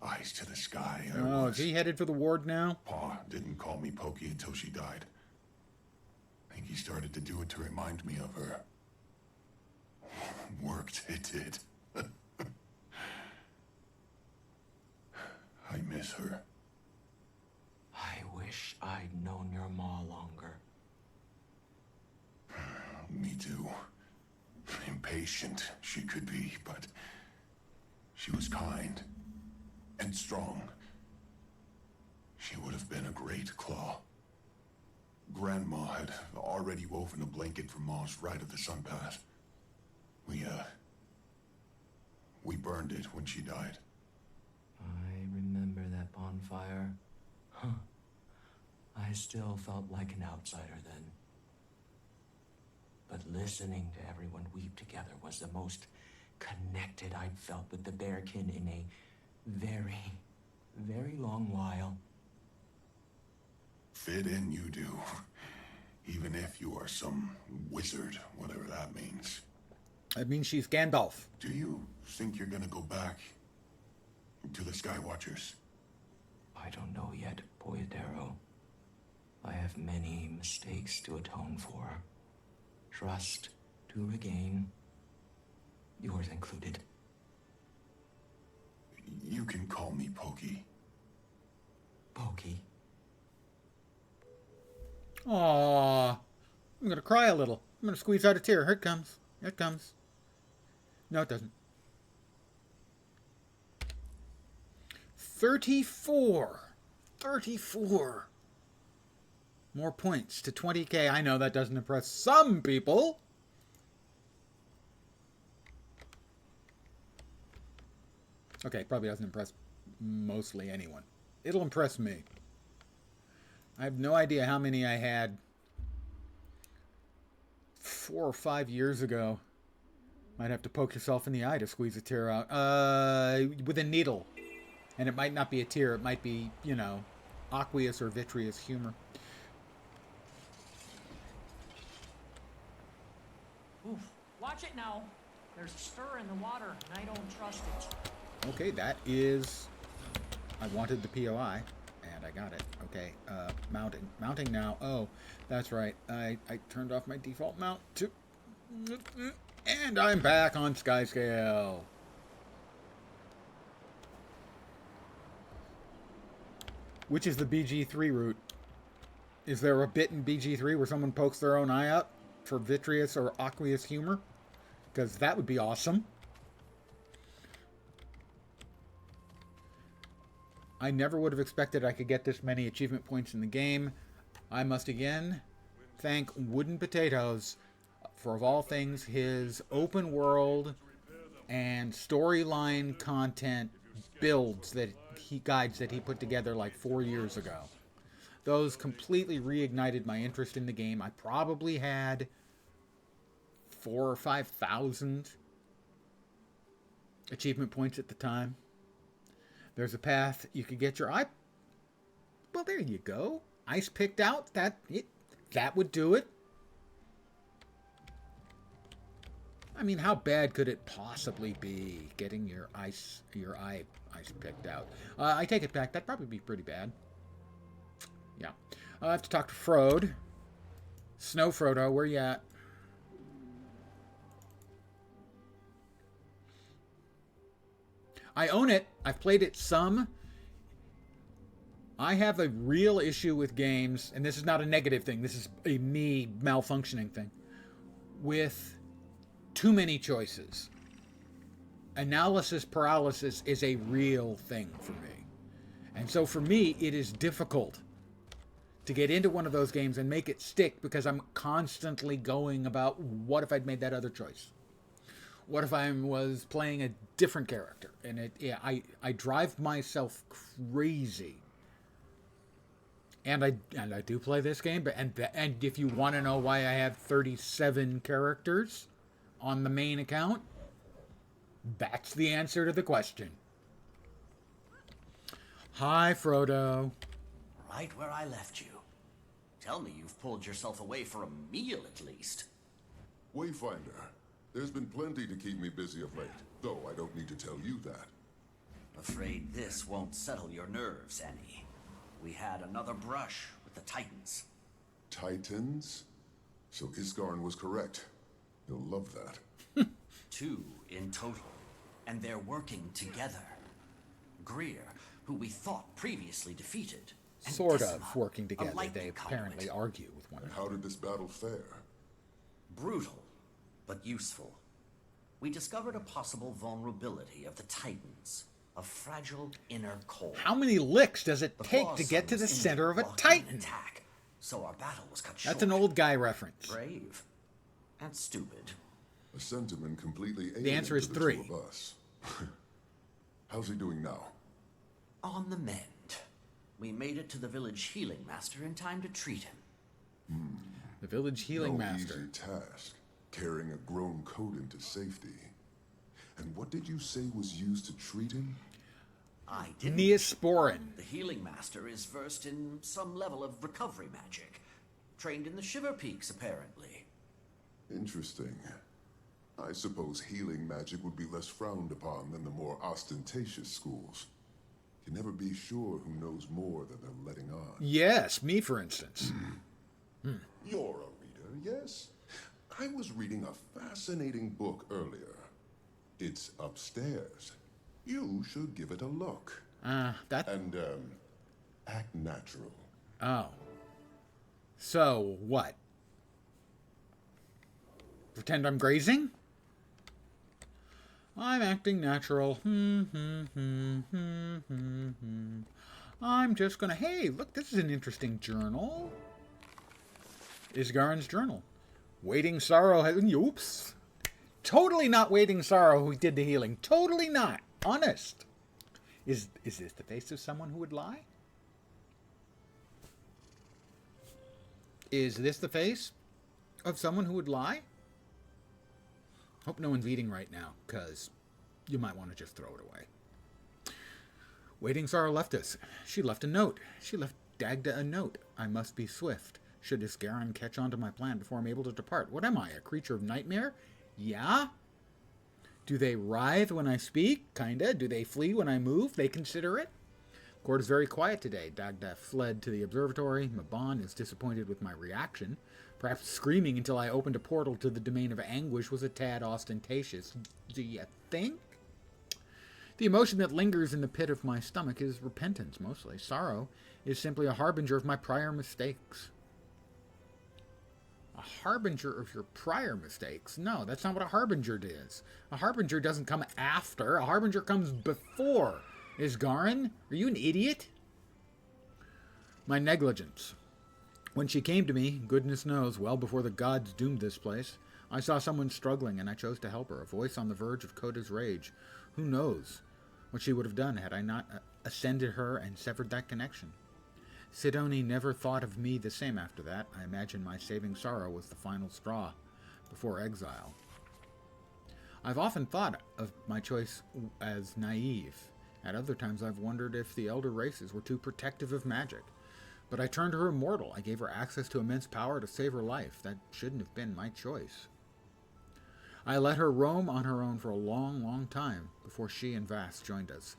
Speaker 8: Eyes to the sky.
Speaker 1: Is he headed for the ward now?
Speaker 8: Pa didn't call me Pokey until she died. I think he started to do it to remind me of her. Worked, it did. I miss her.
Speaker 11: I wish I'd known your ma longer.
Speaker 8: Me too. Impatient she could be, but she was kind and strong. She would have been a great claw. Grandma had already woven a blanket for Ma's right at the sun path. We burned it when she died.
Speaker 11: I remember that bonfire. Huh. I still felt like an outsider then. But listening to everyone weep together was the most connected I'd felt with the Bearkin in a very, very long while.
Speaker 8: Fit in you do. Even if you are some wizard, whatever that means.
Speaker 1: That means she's Gandalf.
Speaker 8: Do you think you're gonna go back to the Skywatchers?
Speaker 11: I don't know yet, Boyadero. I have many mistakes to atone for. Trust to regain. Yours included.
Speaker 8: You can call me Pokey.
Speaker 11: Pokey?
Speaker 1: Aww. I'm gonna cry a little. I'm gonna squeeze out a tear. Here it comes. Here it comes. No, it doesn't. 34. 34. More points to 20k. I know that doesn't impress some people. Okay, probably doesn't impress mostly anyone. It'll impress me. I have no idea how many I had 4 or 5 years ago. Might have to poke yourself in the eye to squeeze a tear out. With a needle. And it might not be a tear. It might be, you know, aqueous or vitreous humor.
Speaker 7: Oof. Watch it now. There's a stir in the water, and I don't trust it.
Speaker 1: Okay, that is... I wanted the POI, and I got it. Okay, mounting. Mounting now. Oh, that's right. I turned off my default mount to... And I'm back on sky scale. Which is the BG3 route? Is there a bit in BG3 where someone pokes their own eye out for vitreous or aqueous humor? Because that would be awesome. I never would have expected I could get this many achievement points in the game. I must again thank Wooden Potatoes for, of all things, his open world and storyline content builds that guides that he put together like 4 years ago. Those completely reignited my interest in the game. I probably had 4,000 or 5,000 achievement points at the time. There's a path you could get your eye. Well, there you go. Ice picked out. That would do it. I mean, how bad could it possibly be getting your eye ice picked out? I take it back. That'd probably be pretty bad. Yeah. I have to talk to Frode. Snow Frodo, where you at? I own it. I've played it some. I have a real issue with games, and this is not a negative thing. This is a me malfunctioning thing. With too many choices. Analysis paralysis is a real thing for me. And so for me, it is difficult to get into one of those games and make it stick because I'm constantly going about, what if I'd made that other choice? What if I was playing a different character? And I drive myself crazy. And I do play this game, but and if you want to know why I have 37 characters on the main account, that's the answer to the question. Hi, Frodo.
Speaker 2: Right where I left you. Tell me you've pulled yourself away for a meal at least.
Speaker 8: Wayfinder, there's been plenty to keep me busy of late, though I don't need to tell you that.
Speaker 2: Afraid this won't settle your nerves any. We had another brush with the Titans.
Speaker 8: Titans? So Isgarn was correct. You'll love that.
Speaker 2: 2 in total, and they're working together. Greer, who we thought previously defeated. And
Speaker 1: Sort
Speaker 2: Decima,
Speaker 1: of working
Speaker 2: a
Speaker 1: together.
Speaker 2: lightning
Speaker 1: They apparently
Speaker 2: conduit.
Speaker 1: argue with one
Speaker 8: And
Speaker 1: another.
Speaker 8: how did this battle fare?
Speaker 2: Brutal, but useful. We discovered a possible vulnerability of the Titans. A fragile inner core.
Speaker 1: How many licks does it
Speaker 2: The
Speaker 1: take
Speaker 2: Claw
Speaker 1: to get to the
Speaker 2: Suns
Speaker 1: center of a
Speaker 2: ended blocking an
Speaker 1: Titan?
Speaker 2: attack, so our battle was cut short.
Speaker 1: That's an old guy reference.
Speaker 2: Brave. And stupid.
Speaker 8: A sentiment completely alien
Speaker 1: The answer is
Speaker 8: to the
Speaker 1: 3.
Speaker 8: two of us. How's he doing now?
Speaker 2: On the mend. We made it to the village healing master in time to treat him.
Speaker 1: The village healing
Speaker 8: No
Speaker 1: master.
Speaker 8: easy task, carrying a grown coat into safety. And what did you say was used to treat him?
Speaker 2: I didn't.
Speaker 1: Neosporin.
Speaker 2: The healing master is versed in some level of recovery magic. Trained in the Shiver Peaks, apparently.
Speaker 8: Interesting. I suppose healing magic would be less frowned upon than the more ostentatious schools. You never be sure who knows more than they're letting on.
Speaker 1: Yes, me for instance.
Speaker 8: You're a reader, yes? I was reading a fascinating book earlier. It's upstairs. You should give it a look.
Speaker 1: That.
Speaker 8: And, act natural.
Speaker 1: Oh. So, what? Pretend I'm grazing? I'm acting natural. I'm just gonna... Hey, look, this is an interesting journal. Isgarn's journal. Waiting Sorrow has... Oops. Totally not Waiting Sorrow who did the healing. Totally not. Honest. Is this the face of someone who would lie? Is this the face of someone who would lie? Hope no one's eating right now, because you might want to just throw it away. Waiting Sorrow left us. She left a note. She left Dagda a note. I must be swift. Should Isgaron catch on to my plan before I'm able to depart? What am I, a creature of nightmare? Yeah? Do they writhe when I speak? Kinda. Do they flee when I move? They consider it? Court is very quiet today. Dagda fled to the observatory. Mabon is disappointed with my reaction. Perhaps screaming until I opened a portal to the domain of anguish was a tad ostentatious. Do you think? The emotion that lingers in the pit of my stomach is repentance, mostly. Sorrow is simply a harbinger of my prior mistakes. A harbinger of your prior mistakes? No, that's not what a harbinger is. A harbinger doesn't come after. A harbinger comes before. Isgaron? Are you an idiot? My negligence. When she came to me, goodness knows, well before the gods doomed this place, I saw someone struggling and I chose to help her, a voice on the verge of Coda's rage. Who knows what she would have done had I not ascended her and severed that connection. Sidoni never thought of me the same after that. I imagine my saving Sorrow was the final straw before exile. I've often thought of my choice as naive. At other times I've wondered if the elder races were too protective of magic. But I turned her immortal. I gave her access to immense power to save her life. That shouldn't have been my choice. I let her roam on her own for a long, long time before she and Vass joined us.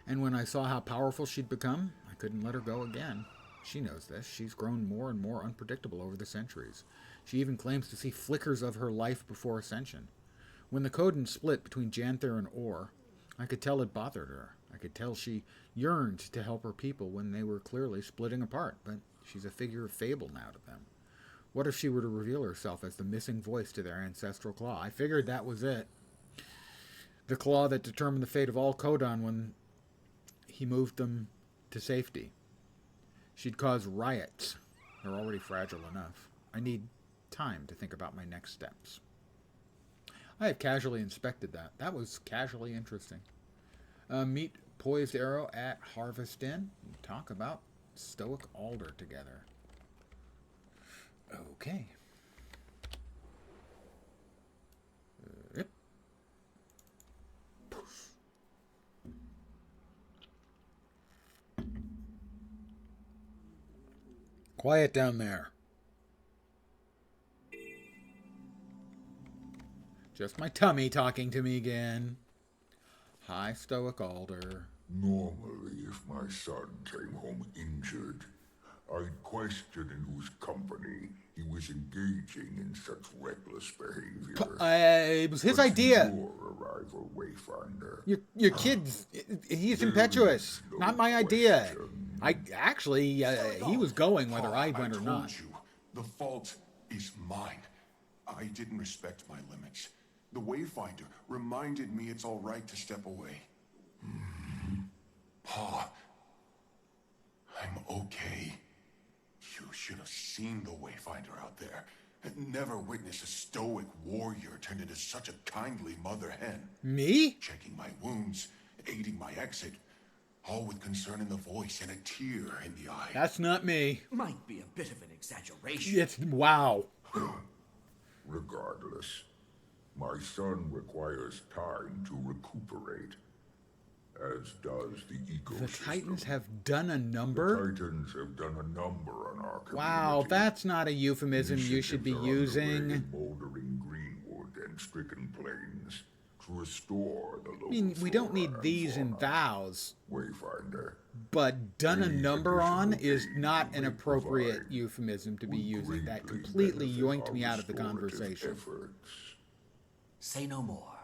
Speaker 1: And when I saw how powerful she'd become, I couldn't let her go again. She knows this. She's grown more and more unpredictable over the centuries. She even claims to see flickers of her life before ascension. When the Codan split between Janthir and Or, I could tell it bothered her. I could tell she yearned to help her people when they were clearly splitting apart, but she's a figure of fable now to them. What if she were to reveal herself as the missing voice to their ancestral claw? I figured that was it. The claw that determined the fate of all Codan when he moved them to safety. She'd cause riots. They're already fragile enough. I need time to think about my next steps. I have casually inspected that. That was casually interesting. Meet Poised Arrow at Harvest Inn. Talk about Stoic Alder together. Okay. Yep. Quiet down there. Just my tummy talking to me again. Hi, Stoic Alder.
Speaker 5: Normally, if my son came home injured, I'd question in whose company he was engaging in such reckless behavior.
Speaker 1: It was his idea.
Speaker 5: Your arrival, Wayfinder.
Speaker 1: Your kid's... He's impetuous. Not my idea. He was going whether I went or not.
Speaker 8: You, the fault is mine. I didn't respect my limits. The Wayfinder reminded me it's all right to step away. Pa, I'm okay. You should have seen the Wayfinder out there. I'd never witnessed a stoic warrior turn into such a kindly mother hen.
Speaker 1: Me?
Speaker 8: Checking my wounds, aiding my exit, all with concern in the voice and a tear in the eye.
Speaker 1: That's not me.
Speaker 2: Might be a bit of an exaggeration.
Speaker 1: It's... wow.
Speaker 5: Regardless, my son requires time to recuperate, as does the ecosystem.
Speaker 1: The Titans have done a number?
Speaker 5: The Titans have done a number on our community.
Speaker 1: Wow, that's not a euphemism you should be using.
Speaker 5: In Moldering Greenwood and Stricken Plains to restore the local
Speaker 1: I mean, we don't need
Speaker 5: flora
Speaker 1: these
Speaker 5: and
Speaker 1: in
Speaker 5: fauna.
Speaker 1: vows.
Speaker 5: Wayfinder.
Speaker 1: But done a
Speaker 5: Any
Speaker 1: number on
Speaker 5: additional
Speaker 1: is
Speaker 5: aid
Speaker 1: not
Speaker 5: you
Speaker 1: an
Speaker 5: may
Speaker 1: appropriate
Speaker 5: provide
Speaker 1: euphemism to be
Speaker 5: would
Speaker 1: using. That
Speaker 5: greatly
Speaker 1: completely
Speaker 5: benefit
Speaker 1: yoinked
Speaker 5: our
Speaker 1: me out of the
Speaker 5: restorative
Speaker 1: conversation.
Speaker 5: efforts.
Speaker 2: Say no more.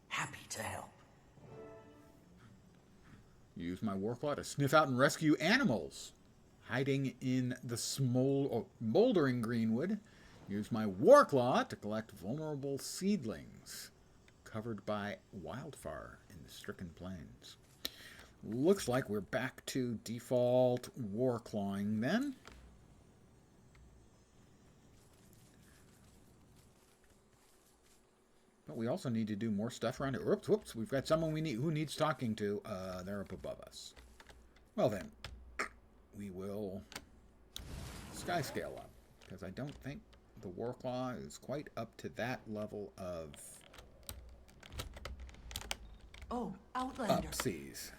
Speaker 2: Happy to help.
Speaker 1: Use my Warclaw to sniff out and rescue animals hiding in the moldering greenwood. Use my Warclaw to collect vulnerable seedlings covered by wildfire in the stricken plains. Looks like we're back to default Warclawing then. But we also need to do more stuff around here. Whoops, we've got someone who needs talking to. They're up above us. Well then, we will sky scale up, because I don't think the Warclaw is quite up to that level of
Speaker 7: Oh, Outlander.
Speaker 1: upseas.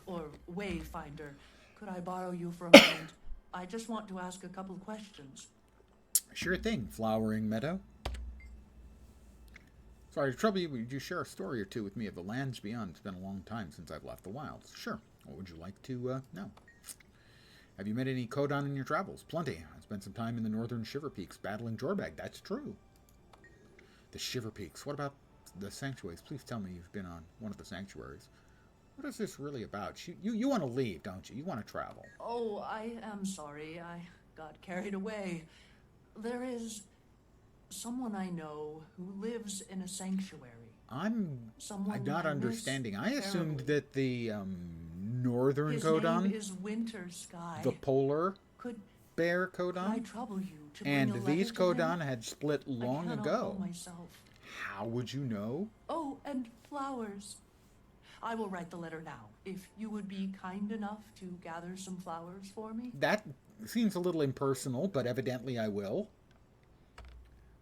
Speaker 7: Or Wayfinder. Could I borrow you for a moment? I just want to ask a couple questions.
Speaker 1: Sure thing, Flowering Meadow. Sorry to trouble you, would you share a story or two with me of the lands beyond? It's been a long time since I've left the wilds. Sure. What would you like to know? Have you met any Kodan in your travels? Plenty. I spent some time in the northern Shiver Peaks battling Jorbag. That's true. The Shiver Peaks. What about the sanctuaries? Please tell me you've been on one of the sanctuaries. What is this really about? You want to leave, don't you? You want to travel.
Speaker 7: Oh, I am sorry. I got carried away. There is someone I know who lives in a sanctuary.
Speaker 1: I'm
Speaker 7: Someone
Speaker 1: not
Speaker 7: I
Speaker 1: understanding.
Speaker 7: miss
Speaker 1: I assumed
Speaker 7: terribly.
Speaker 1: that the northern
Speaker 7: His
Speaker 1: Kodan,
Speaker 7: name is Winter Sky.
Speaker 1: the polar
Speaker 7: Could
Speaker 1: bear
Speaker 7: I
Speaker 1: Kodan,
Speaker 7: trouble you to bring
Speaker 1: and
Speaker 7: a letter
Speaker 1: these
Speaker 7: to him?
Speaker 1: Kodan had split long
Speaker 7: I cannot
Speaker 1: ago.
Speaker 7: go myself.
Speaker 1: How would you know?
Speaker 7: Oh, and flowers. I will write the letter now. If you would be kind enough to gather some flowers for me.
Speaker 1: That seems a little impersonal, but evidently I will.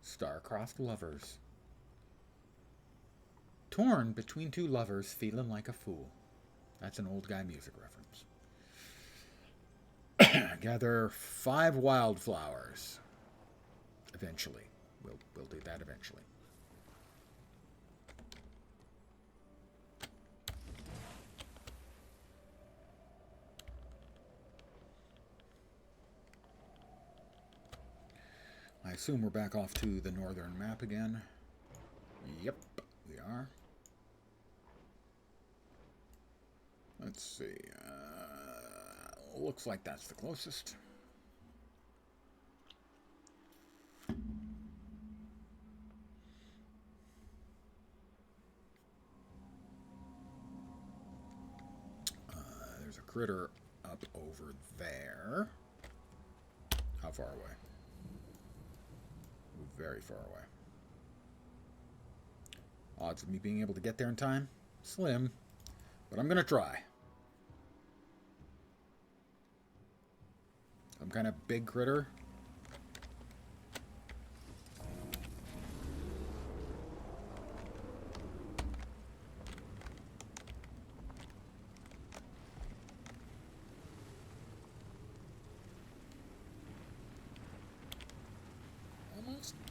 Speaker 1: Star-crossed lovers. Torn between two lovers, feeling like a fool. That's an old guy music reference. Gather 5 wildflowers. Eventually. We'll do that eventually. I assume we're back off to the northern map again. Yep, we are. Let's see. Looks like that's the closest. There's a critter up over there. How far away? Very far away. Odds of me being able to get there in time? Slim. But I'm going to try. Some kind of big critter.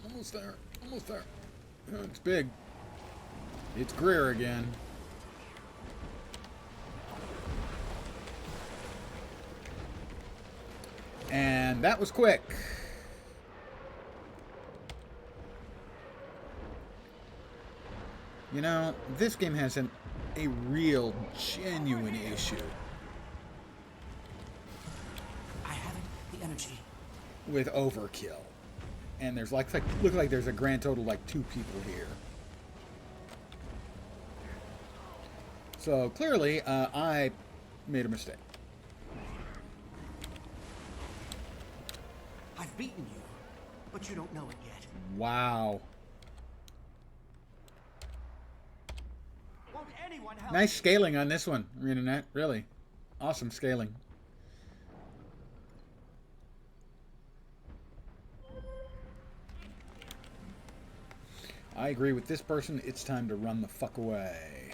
Speaker 1: Almost there. Almost there. Oh, it's big. It's Greer again. And that was quick. You know, this game has a real, genuine issue.
Speaker 2: I haven't the energy.
Speaker 1: With overkill. And there's look like there's a grand total like 2 people here. So clearly, I made a mistake.
Speaker 2: I've beaten you, but you don't know it yet.
Speaker 1: Wow.
Speaker 10: Won't anyone help
Speaker 1: Nice scaling on this one, ArenaNet. Really. Awesome scaling. I agree with this person. It's time to run the fuck away.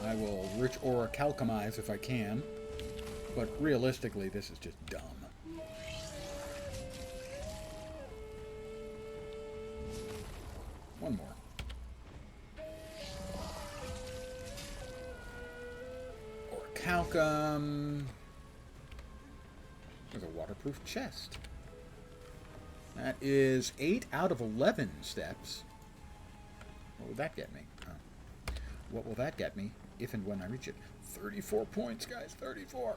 Speaker 1: I will rich aura calchemize if I can. But realistically, this is just dumb. One more. Orichalcum. There's a waterproof chest. That is 8 out of 11 steps. What will that get me? Oh. What will that get me if and when I reach it? 34 points, guys. 34.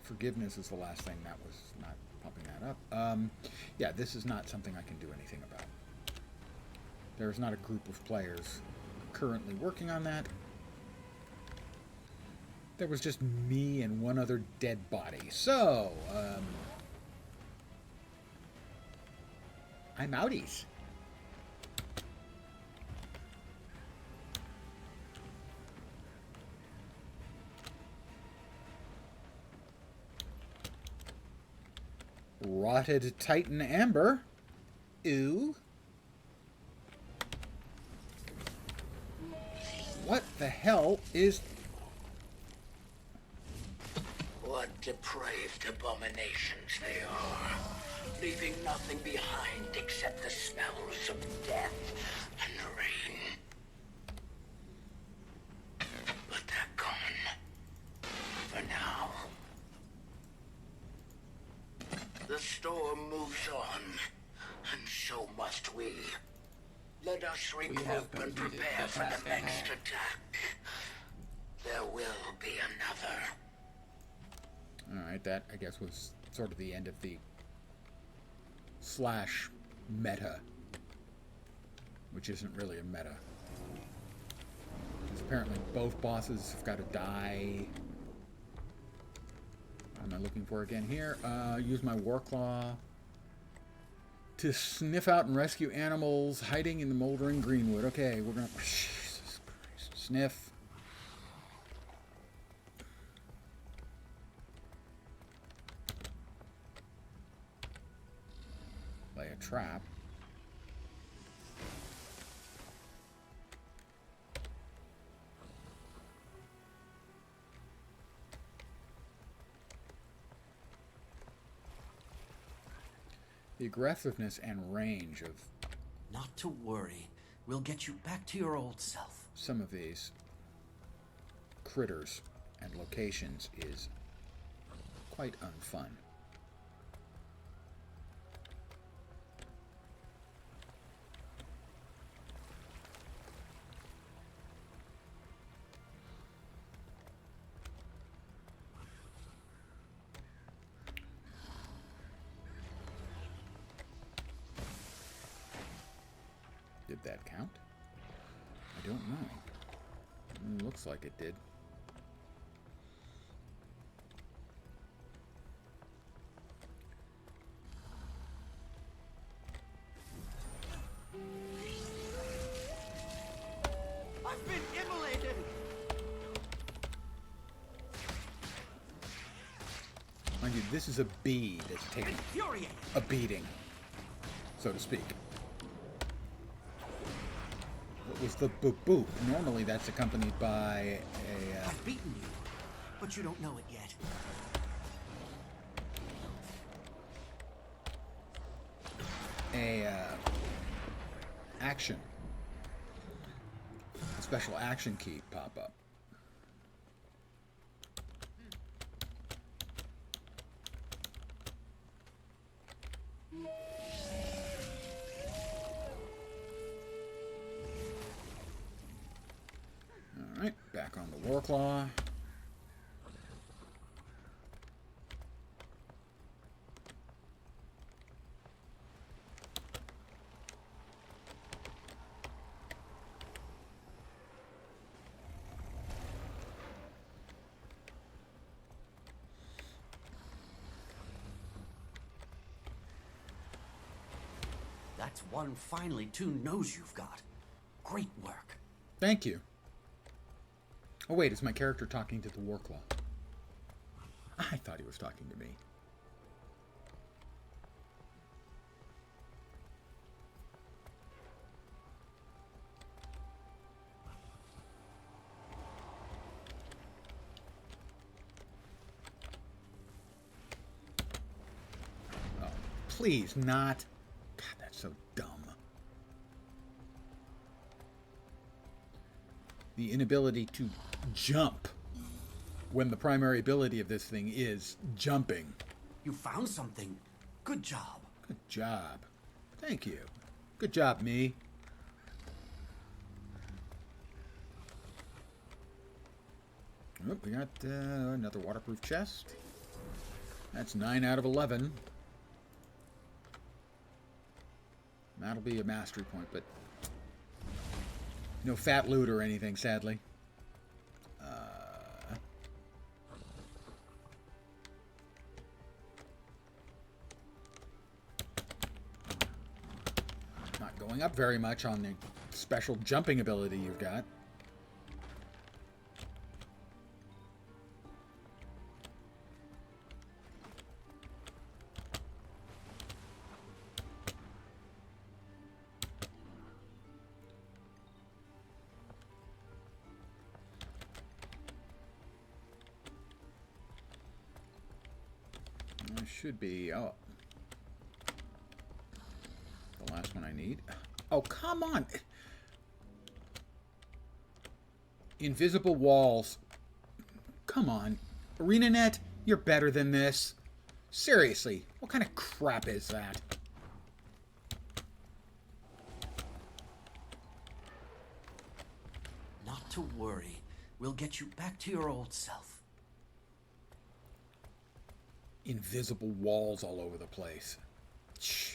Speaker 1: Forgiveness is the last thing. That was not pumping that up. Yeah, this is not something I can do anything about. There's not a group of players currently working on that. There was just me and one other dead body. So, I'm outies. Rotted Titan Amber. Ooh. What the hell is...
Speaker 12: What depraved abominations they are, leaving nothing behind except the smells of death and rain. But they're gone. For now. The storm moves on, and so must we. Let us regroup and prepare for the next attack. There will be another.
Speaker 1: Alright, that, I guess, was sort of the end of the slash meta. Which isn't really a meta. Because apparently both bosses have got to die. What am I looking for again here? Use my Warclaw to sniff out and rescue animals hiding in the moldering greenwood. Okay, we're gonna... Jesus Christ. Sniff. Lay a trap. The aggressiveness and range of...
Speaker 2: Not to worry. We'll get you back to your old self.
Speaker 1: Some of these critters and locations is quite unfun. Did that count? I don't know. Looks like it did.
Speaker 10: I've been immolated!
Speaker 1: Mind you, this is a bee that's taking a beating, so to speak. What was the boop? Normally that's accompanied by a...
Speaker 2: I've beaten you, but you don't know it yet.
Speaker 1: Action. A special action key pop up. Alright, back on the Warclaw.
Speaker 2: That's one finely tuned nose you've got. Great work.
Speaker 1: Thank you. Oh wait, is my character talking to the Warclaw? I thought he was talking to me. Oh, please not. God, that's so dumb. The inability to jump when the primary ability of this thing is jumping.
Speaker 2: You found something. Good job.
Speaker 1: Good job. Thank you. Good job, me. Oh, we got another waterproof chest. That's 9 out of 11. That'll be a mastery point, but no fat loot or anything, sadly. Not going up very much on the special jumping ability you've got. should be... Oh. The last one I need. Oh, come on! Invisible walls. Come on. ArenaNet, you're better than this. Seriously, what kind of crap is that?
Speaker 2: Not to worry. We'll get you back to your old self.
Speaker 1: Invisible walls all over the place. Jesus.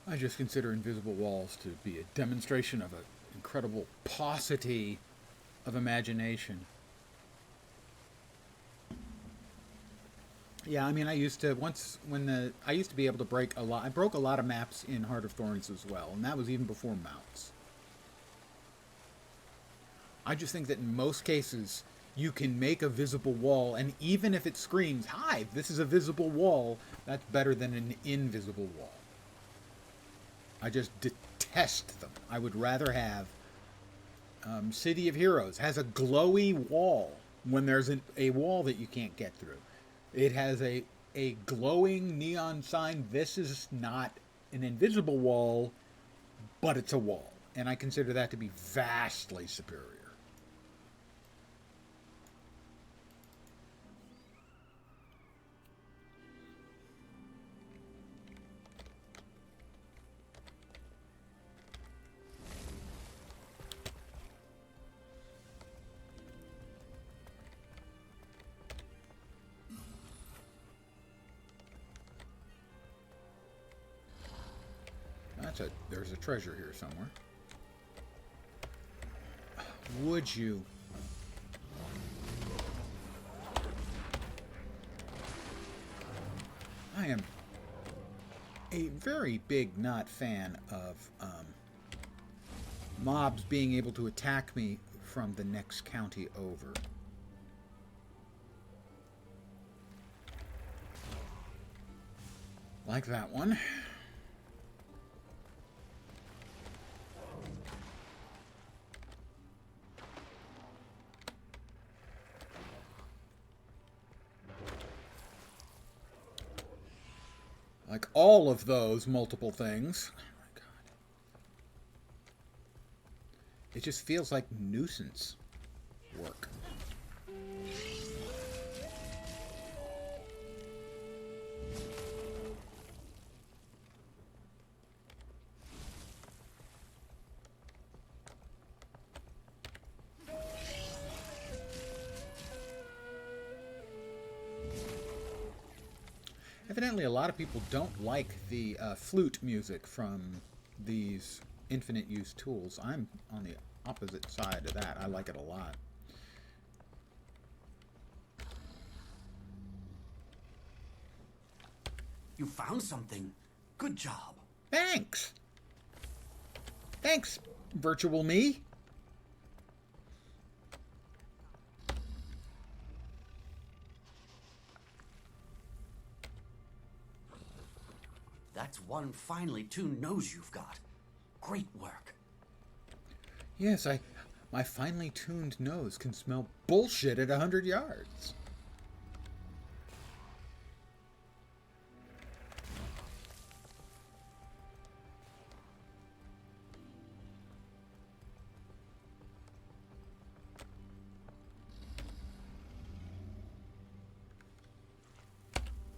Speaker 1: I just consider invisible walls to be a demonstration of an incredible paucity of imagination. Yeah, I mean, I used to I used to be able to break a lot. I broke a lot of maps in Heart of Thorns as well, and that was even before mounts. I just think that in most cases you can make a visible wall, and even if it screams, "Hi, this is a visible wall," that's better than an invisible wall. I just detest them. I would rather have City of Heroes has a glowy wall when there's a wall that you can't get through. It has a glowing neon sign. This is not an invisible wall, but it's a wall. And I consider that to be vastly superior. There's a treasure here somewhere. Would you? I am a very big not fan of mobs being able to attack me from the next county over. Like that one. Like all of those multiple things. Oh my God. It just feels like nuisance work. Evidently, a lot of people don't like the flute music from these infinite use tools. I'm on the opposite side of that. I like it a lot.
Speaker 2: You found something. Good job.
Speaker 1: Thanks. Thanks, virtual me.
Speaker 2: That's one finely tuned nose you've got. Great work.
Speaker 1: Yes, my finely tuned nose can smell bullshit at 100 yards.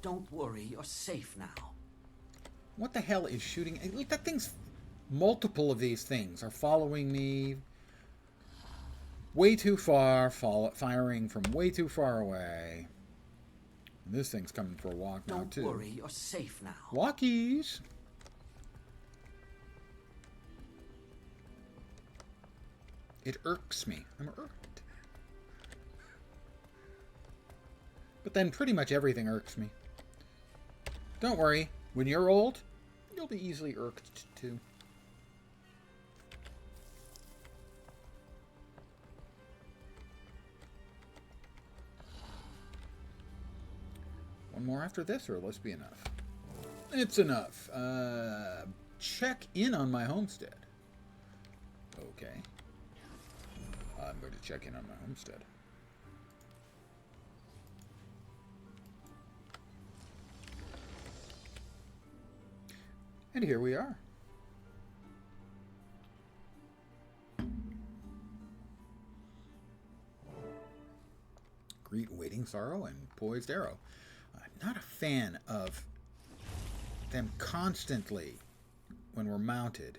Speaker 2: Don't worry, you're safe now.
Speaker 1: What the hell is shooting? Look, that thing's... Multiple of these things are following me way too far, firing from way too far away. This thing's coming for a walk now, too.
Speaker 2: Don't worry, you're safe now.
Speaker 1: Walkies! It irks me. I'm irked. But then pretty much everything irks me. Don't worry. When you're old, You'll be easily irked too. One more after this, or will this be enough? It's enough. Check in on my homestead. Okay. I'm going to check in on my homestead. And here we are. Greet Waiting Sorrow and Poised Arrow. I'm not a fan of them constantly, when we're mounted,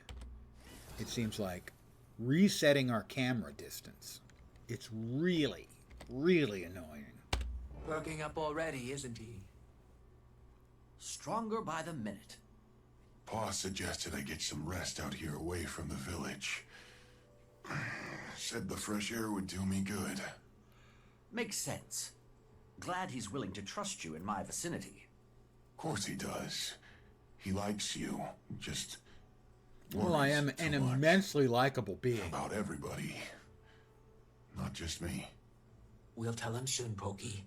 Speaker 1: it seems like resetting our camera distance. It's really, really annoying.
Speaker 11: Perking up already, isn't he?
Speaker 2: Stronger by the minute.
Speaker 8: Pa suggested I get some rest out here away from the village. Said the fresh air would do me good.
Speaker 2: Makes sense. Glad he's willing to trust you in my vicinity.
Speaker 8: Of course he does. He likes you. Just
Speaker 1: well, I am an immensely likable being.
Speaker 8: About everybody. Not just me.
Speaker 11: We'll tell him soon, Pokey.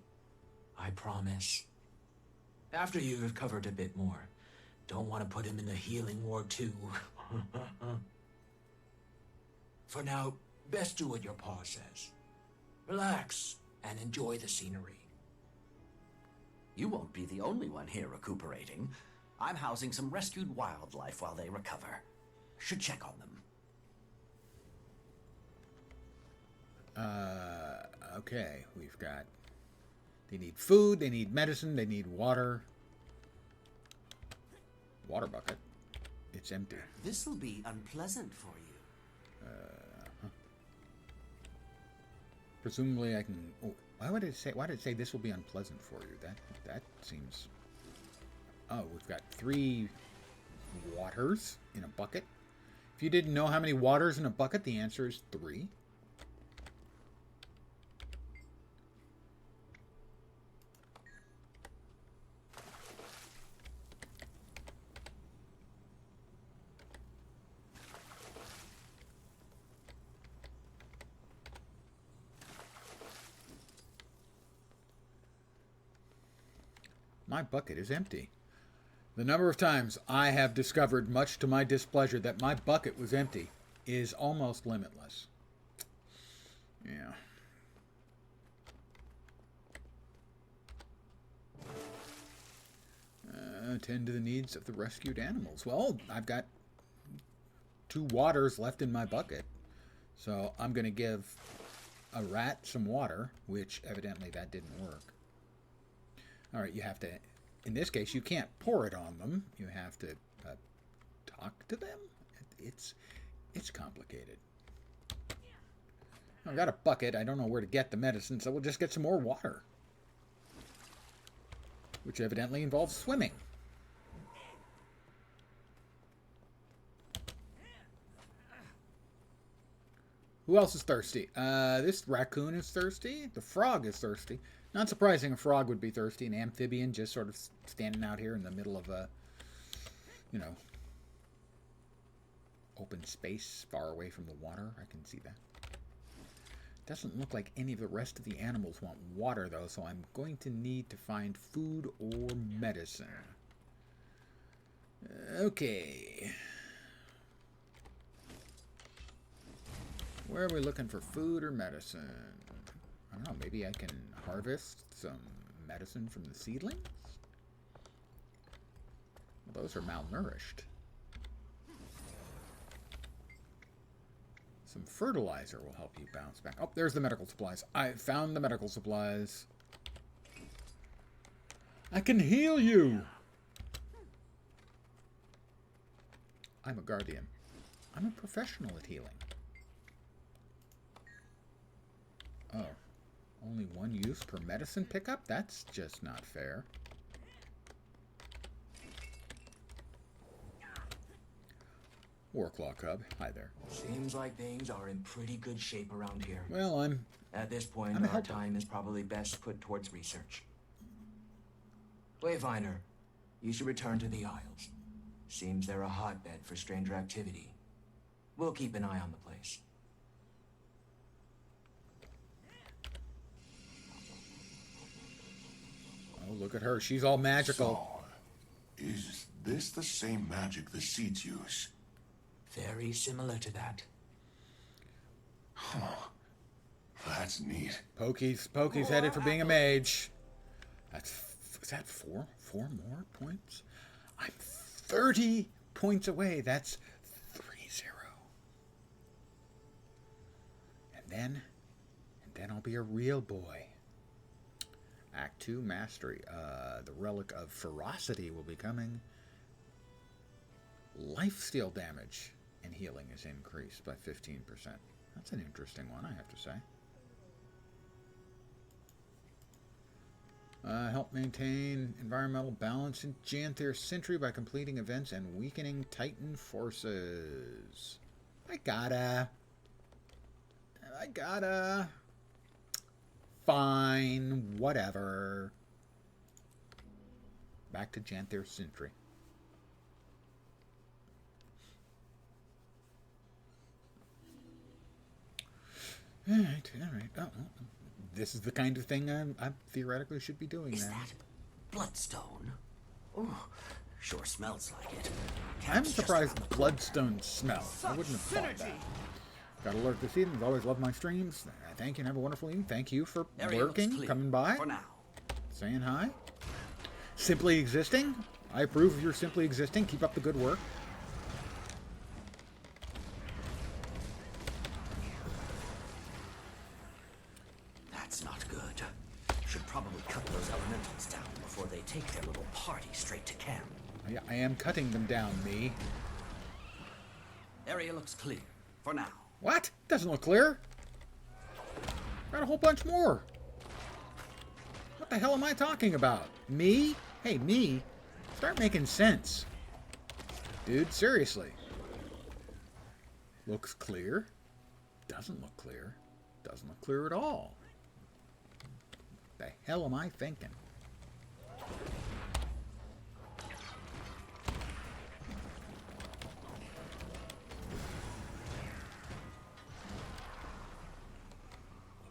Speaker 11: I promise. After you've recovered a bit more. Don't want to put him in the healing ward too. For now, best do what your pa says. Relax and enjoy the scenery.
Speaker 2: You won't be the only one here recuperating. I'm housing some rescued wildlife while they recover. Should check on them.
Speaker 1: Okay, we've got... They need food, they need medicine, they need water. Water bucket. It's empty.
Speaker 2: This'll be unpleasant for you.
Speaker 1: Presumably I can... Oh, why did it say this will be unpleasant for you? That seems... Oh, we've got 3 waters in a bucket. If you didn't know how many waters in a bucket, the answer is 3. My bucket is empty. The number of times I have discovered, much to my displeasure, that my bucket was empty is almost limitless. Yeah. Tend to the needs of the rescued animals. Well, I've got 2 waters left in my bucket, so I'm going to give a rat some water, which evidently that didn't work. All right, you have to, in this case, you can't pour it on them. You have to talk to them. It's complicated. I've got a bucket. I don't know where to get the medicine, so we'll just get some more water. Which evidently involves swimming. Who else is thirsty? This raccoon is thirsty. The frog is thirsty. Not surprising a frog would be thirsty. An amphibian just sort of standing out here in the middle of a, you know, open space far away from the water. I can see that. Doesn't look like any of the rest of the animals want water, though, so I'm going to need to find food or medicine. Okay. Where are we looking for food or medicine? I don't know, maybe I can harvest some medicine from the seedlings? Well, those are malnourished. Some fertilizer will help you bounce back. Oh, there's the medical supplies. I found the medical supplies. I can heal you! I'm a guardian. I'm a professional at healing. Oh. Only 1 use per medicine pickup? That's just not fair. Warclaw Cub, hi there.
Speaker 11: Seems like things are in pretty good shape around here.
Speaker 1: Well,
Speaker 11: At this point, our time is probably best put towards research. Wayfinder, you should return to the Isles. Seems they're a hotbed for stranger activity. We'll keep an eye on the place.
Speaker 1: Oh, look at her. She's all magical.
Speaker 8: So, is this the same magic the seeds use?
Speaker 11: Very similar to that.
Speaker 8: Huh. That's neat.
Speaker 1: Pokey's headed for being a mage. Is that four? 4 more points? I'm 30 points away. That's 3-0. And then I'll be a real boy. Act 2 Mastery. The Relic of Ferocity will be coming. Lifesteal damage and healing is increased by 15%. That's an interesting one, I have to say. Help maintain environmental balance in Janthir Sentry by completing events and weakening Titan forces. I gotta. Fine, whatever. Back to Janthir Sentry. All right. Oh. This is the kind of thing I theoretically should be doing
Speaker 2: Is
Speaker 1: now.
Speaker 2: that bloodstone? Oh, sure smells like it.
Speaker 1: I'm surprised bloodstone smell. I wouldn't have thought that. Got to lurk this evening. I've always loved my streams. Thank you and have a wonderful evening. Thank you for lurking, coming by,
Speaker 2: for now.
Speaker 1: Saying hi. Simply existing. I approve of your simply existing. Keep up the good work.
Speaker 2: That's not good. Should probably cut those elementals down before they take their little party straight to camp.
Speaker 1: I am cutting them down, me.
Speaker 2: Area looks clear, for now.
Speaker 1: What? Doesn't look clear. Got a whole bunch more. What the hell am I talking about? Me? Hey, me. Start making sense. Dude, seriously. Looks clear. Doesn't look clear. Doesn't look clear at all. The hell am I thinking?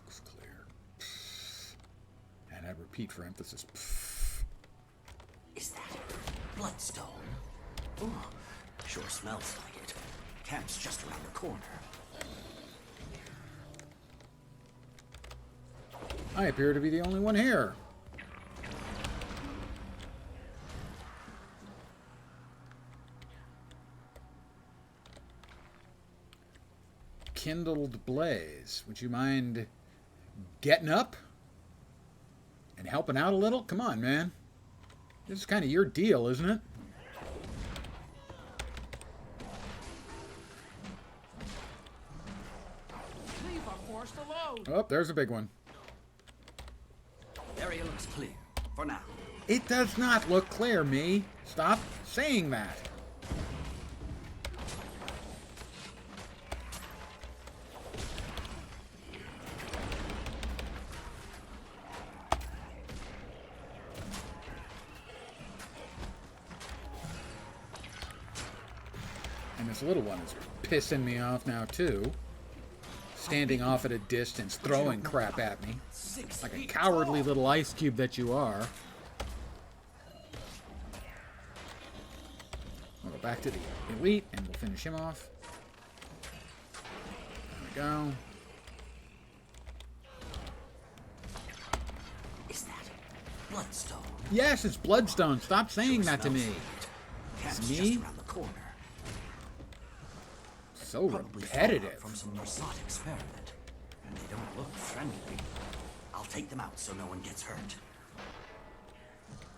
Speaker 1: Looks clear. And I repeat for emphasis.
Speaker 2: Is that bloodstone? Ooh, sure smells like it. Camp's just around the corner.
Speaker 1: I appear to be the only one here. Kindled blaze. Would you mind getting up and helping out a little? Come on, man. This is kind of your deal, isn't it?
Speaker 4: Leave our forest alone.
Speaker 1: Oh, there's a big one.
Speaker 2: Area looks clear, for now.
Speaker 1: It does not look clear, me. Stop saying that. And this little one is pissing me off now, too. Standing off at a distance, throwing crap at me. Like a cowardly little ice cube that you are. We'll go back to the elite and we'll finish him off. There we go.
Speaker 2: Is that bloodstone?
Speaker 1: Yes, it's bloodstone. Stop saying that to me.
Speaker 2: Camp's
Speaker 1: It's
Speaker 2: just
Speaker 1: me.
Speaker 2: around the corner.
Speaker 1: So
Speaker 2: Probably
Speaker 1: repetitive.
Speaker 2: from some Mossad experiment. And they don't look friendly. I'll take them out so no one gets hurt.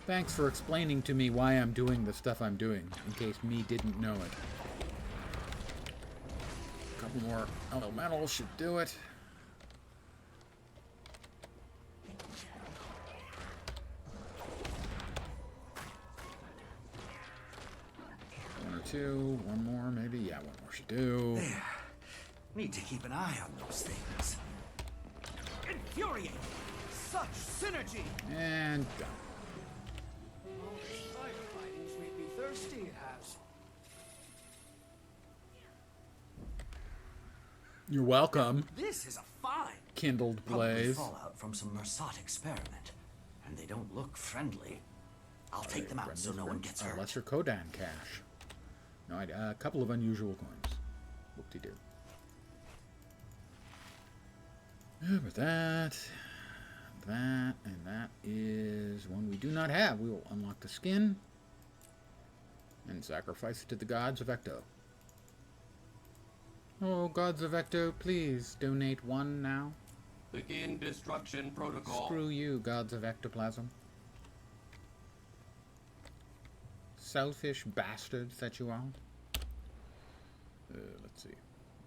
Speaker 1: Thanks for explaining to me why I'm doing the stuff I'm doing, in case me didn't know it. A couple more elementals should do it. One or two, one more maybe. Yeah, one more should do.
Speaker 2: There. Need to keep an eye on those things.
Speaker 10: Infuriating! Such synergy!
Speaker 1: And done.
Speaker 4: Firefighting sweet be thirsty, it has.
Speaker 1: You're welcome.
Speaker 2: This is a find.
Speaker 1: Kindled
Speaker 2: Probably
Speaker 1: blaze.
Speaker 2: fallout from some Mersat experiment. And they don't look friendly. I'll take them out so no one gets hurt.
Speaker 1: Lesser Kodan cache. No idea. A couple of unusual coins. Whoop-de-doo. Yeah, but that, and that is one we do not have. We will unlock the skin and sacrifice it to the gods of Ecto. Oh, gods of Ecto, please donate one now.
Speaker 11: Begin destruction protocol.
Speaker 1: Screw you, gods of ectoplasm. Selfish bastards that you are. Let's see.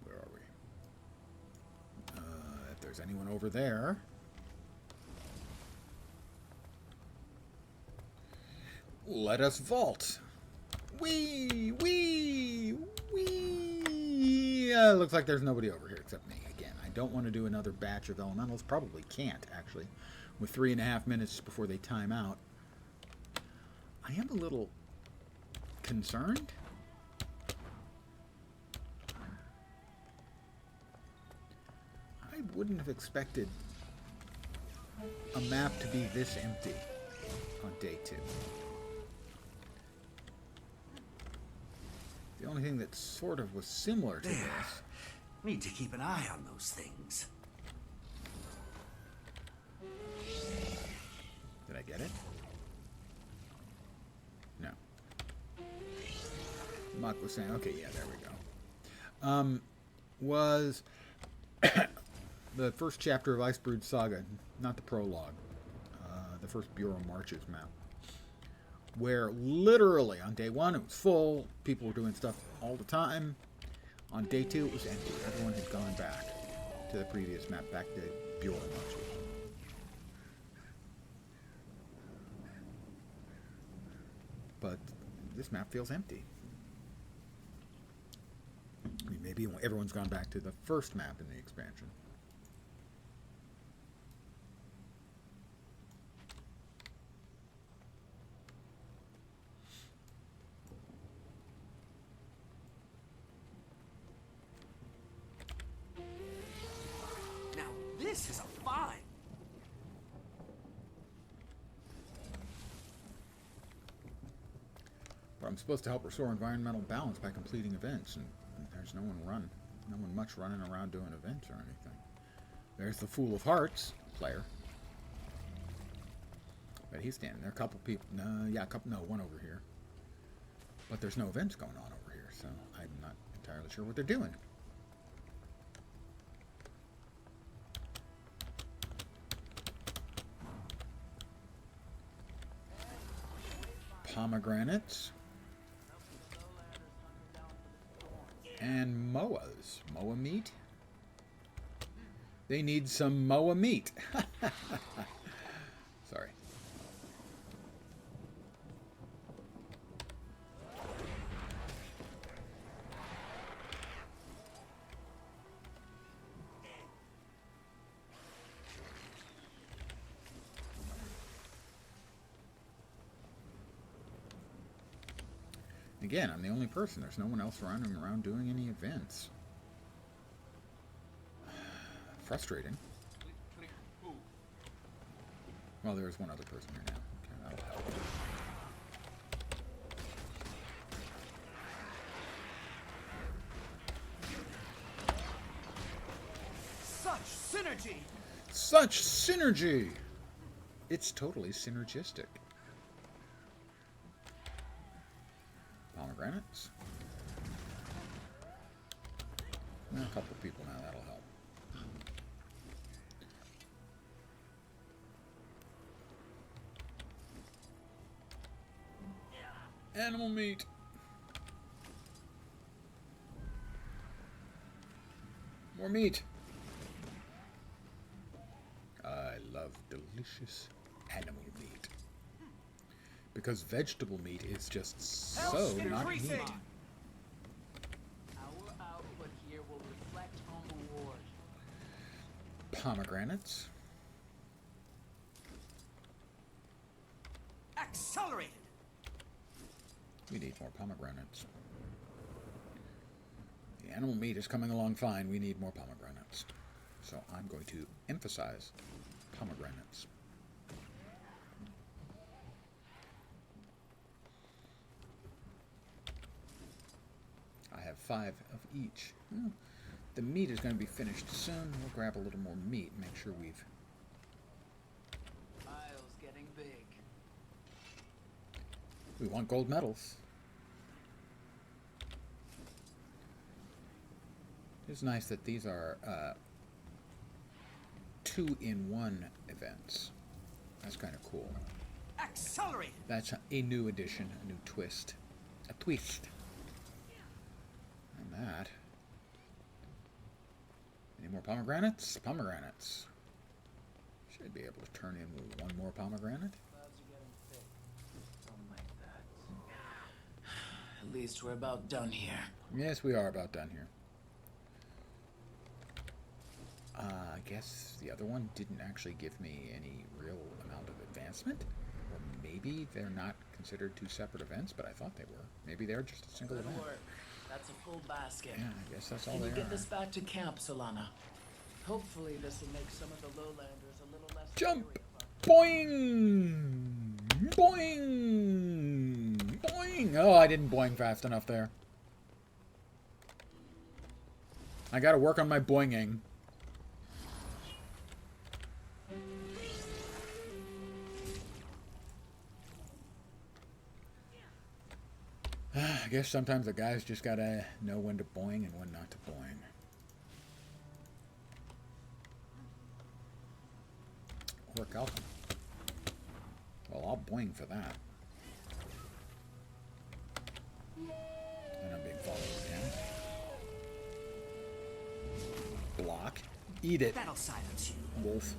Speaker 1: Where are we? If there's anyone over there. Let us vault. Wee! Looks like there's nobody over here except me again. I don't want to do another batch of elementals. Probably can't, actually. With 3.5 minutes before they time out. I am a little concerned. I wouldn't have expected a map to be this empty on day 2. The only thing that sort of was similar to this.
Speaker 2: Need to keep an eye on those things.
Speaker 1: Did I get it? No. Muck was saying, okay, yeah, there we go. Was the first chapter of Icebrood Saga, not the prologue, the first Bureau Marches map, where literally on day 1 it was full, people were doing stuff all the time. On day 2 it was empty. Everyone had gone back to the previous map, back to Bureau Marches. But this map feels empty. I mean, maybe everyone's gone back to the first map in the expansion.
Speaker 2: Now, this is a find.
Speaker 1: But I'm supposed to help restore environmental balance by completing events, and there's no one much running around doing events or anything. There's the Fool of Hearts player. But he's standing there. A couple people. One over here. But there's no events going on over here, so I'm not entirely sure what they're doing. Pomegranates. And moas. Moa meat? They need some moa meat. Sorry. Again, I'm the only person. There's no one else running around doing any events. Frustrating. Well, there's one other person here now. Okay, that'll help.
Speaker 10: Such synergy!
Speaker 1: Such synergy! It's totally synergistic. Pomegranates. A couple people now, that'll help. Animal meat. More meat. I love delicious animal meat. Because vegetable meat is just so not meat.
Speaker 4: Our output here will reflect on the ward.
Speaker 1: Pomegranates. The animal meat is coming along fine. We need more pomegranates. So I'm going to emphasize pomegranates. I have 5 of each. The meat is going to be finished soon. We'll grab a little more meat and make sure we've...
Speaker 4: Pile's getting big.
Speaker 1: We want gold medals. It's nice that these are 2-in-1 events. That's kind of cool.
Speaker 2: Accelerate!
Speaker 1: That's a new addition, a new twist. A twist. And that. Any more pomegranates? Pomegranates. Should be able to turn in 1 more pomegranate.
Speaker 4: Clouds are getting thick. Don't like that. At least we're about done here.
Speaker 1: Yes, we are about done here. I guess the other one didn't actually give me any real amount of advancement. Or maybe they're not considered 2 separate events, but I thought they were. Maybe they're just a single
Speaker 4: Good
Speaker 1: event.
Speaker 4: work. That's a full basket.
Speaker 1: Yeah, I guess that's all
Speaker 4: Can
Speaker 1: they
Speaker 4: you
Speaker 1: are.
Speaker 4: get this back to camp, Solana? Hopefully this will make some of the lowlanders a little less
Speaker 1: Jump!
Speaker 4: wary
Speaker 1: Boing! Boing! Boing! Oh, I didn't boing fast enough there. I gotta work on my boinging. I guess sometimes the guys just gotta know when to boing and when not to boing. Work out. Well, I'll boing for that. And I'm being followed again. Block. Eat it.
Speaker 2: That'll silence you.
Speaker 1: Wolf.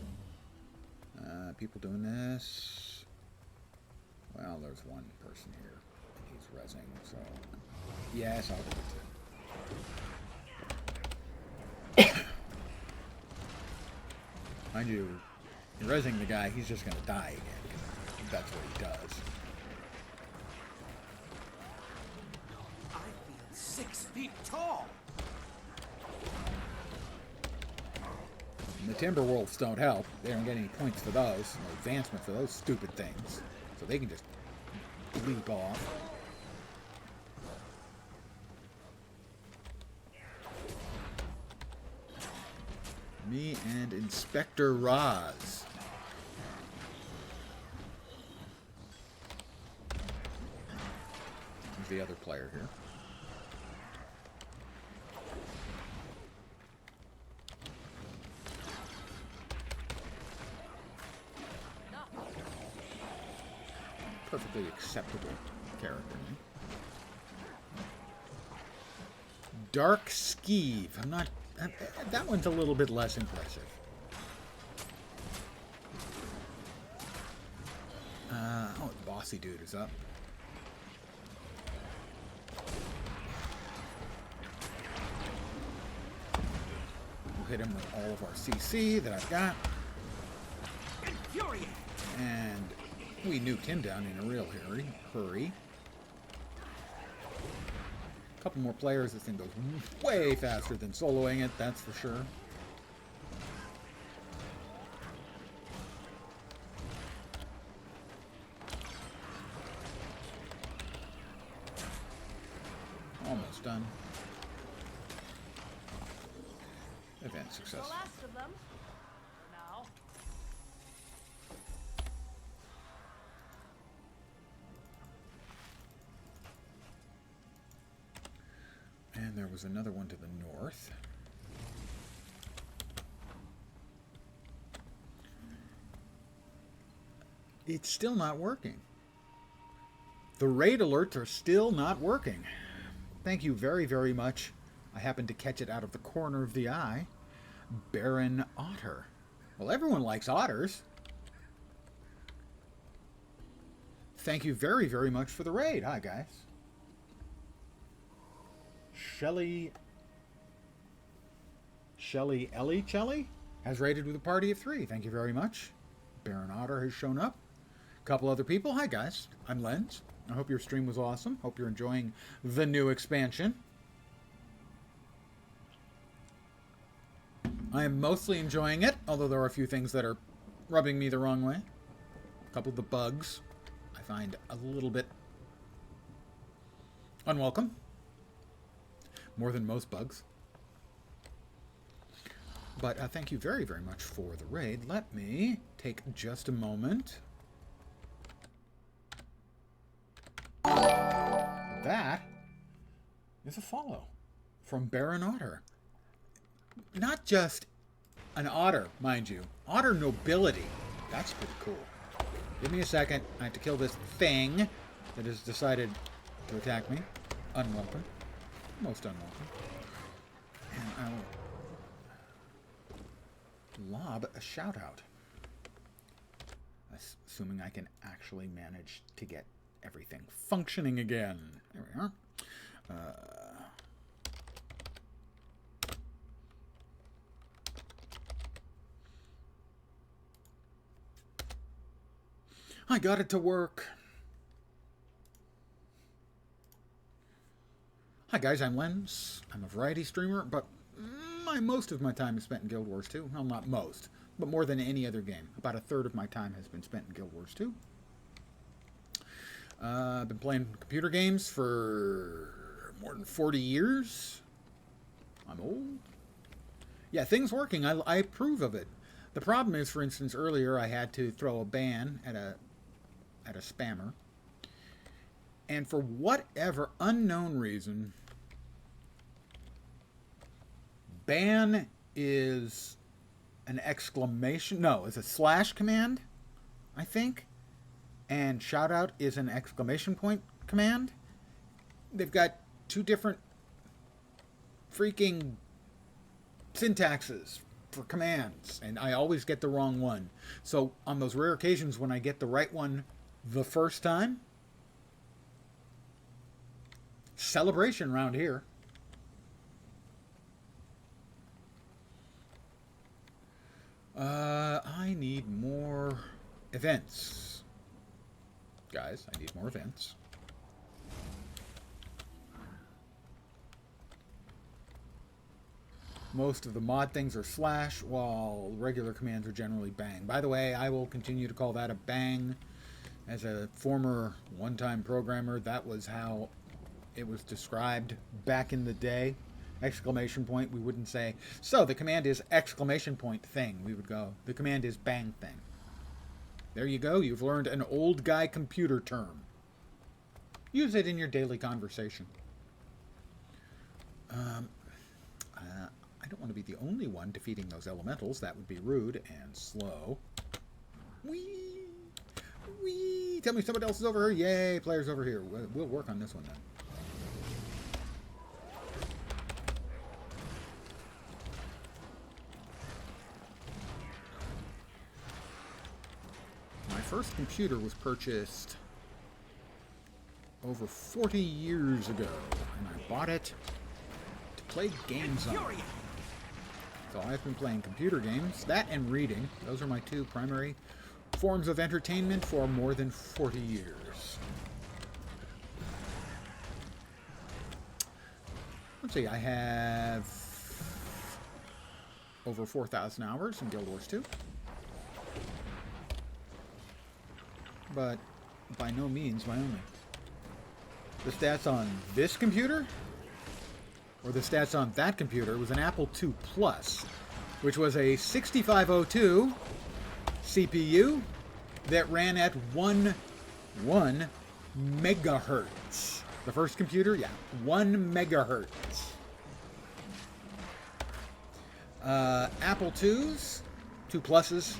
Speaker 1: People doing this. Well, there's one person here. He's rezzing, so yes, I'll do it too. Mind you, you're rezzing the guy, he's just gonna die again, because that's what he does.
Speaker 2: I feel 6 feet tall.
Speaker 1: And the Timberwolves don't help. They don't get any points for those, no advancement for those stupid things. So they can just leap off. Me and Inspector Roz. Who's the other player here? Perfectly acceptable character. Dark Skeeve. I'm not... That one's a little bit less impressive. Oh, the bossy dude is up. We'll hit him with all of our CC that I've got. And we nuked him down in a real hurry. A couple more players, this thing goes way faster than soloing it, that's for sure. Almost done. Event success.
Speaker 10: The last of them. For now.
Speaker 1: And there was another one to the north. It's still not working. The raid alerts are still not working. Thank you very, very much. I happened to catch it out of the corner of the eye. Baron Otter. Well, everyone likes otters. Thank you very, very much for the raid. Hi, guys. Shelly Ellie has raided with a party of 3. Thank you very much. Baron Otter has shown up. A couple other people. Hi, guys. I'm Lens. I hope your stream was awesome. Hope you're enjoying the new expansion. I am mostly enjoying it, although there are a few things that are rubbing me the wrong way. A couple of the bugs I find a little bit unwelcome. More than most bugs. But thank you very, very much for the raid. Let me take just a moment. That is a follow from Baron Otter. Not just an otter, mind you. Otter nobility. That's pretty cool. Give me a second. I have to kill this thing that has decided to attack me. Unwelcome. Most unwelcome. And I will lob a shout out. Assuming I can actually manage to get everything functioning again. There we are. I got it to work. Hi guys, I'm Lens. I'm a variety streamer, but most of my time is spent in Guild Wars 2. Well, not most, but more than any other game. About a third of my time has been spent in Guild Wars 2. I've been playing computer games for more than 40 years. I'm old. Yeah, things working. I approve of it. The problem is, for instance, earlier I had to throw a ban at a spammer. And for whatever unknown reason, ban is an exclamation. No, it's a slash command, I think. And shout out is an exclamation point command. They've got two different freaking syntaxes for commands, and I always get the wrong one. So on those rare occasions when I get the right one the first time, celebration around here. I need more events. Guys, I need more events. Most of the mod things are slash, while regular commands are generally bang. By the way, I will continue to call that a bang. As a former one-time programmer, that was how it was described back in the day. Exclamation point, we wouldn't say, so the command is exclamation point thing. We would go, the command is bang thing. There you go, you've learned an old guy computer term. Use it in your daily conversation. I don't want to be the only one defeating those elementals. That would be rude and slow. Whee! Whee! Tell me somebody else is over here. Yay, players over here. We'll work on this one then. My first computer was purchased over 40 years ago, and I bought it to play games on. So I've been playing computer games, that and reading. Those are my two primary forms of entertainment for more than 40 years. Let's see, I have over 4,000 hours in Guild Wars 2. But by no means my only. The stats on this computer, or the stats on that computer, was an Apple II Plus, which was a 6502 CPU that ran at 1 megahertz. The first computer, yeah, 1 megahertz. Apple IIs, 2 Pluses,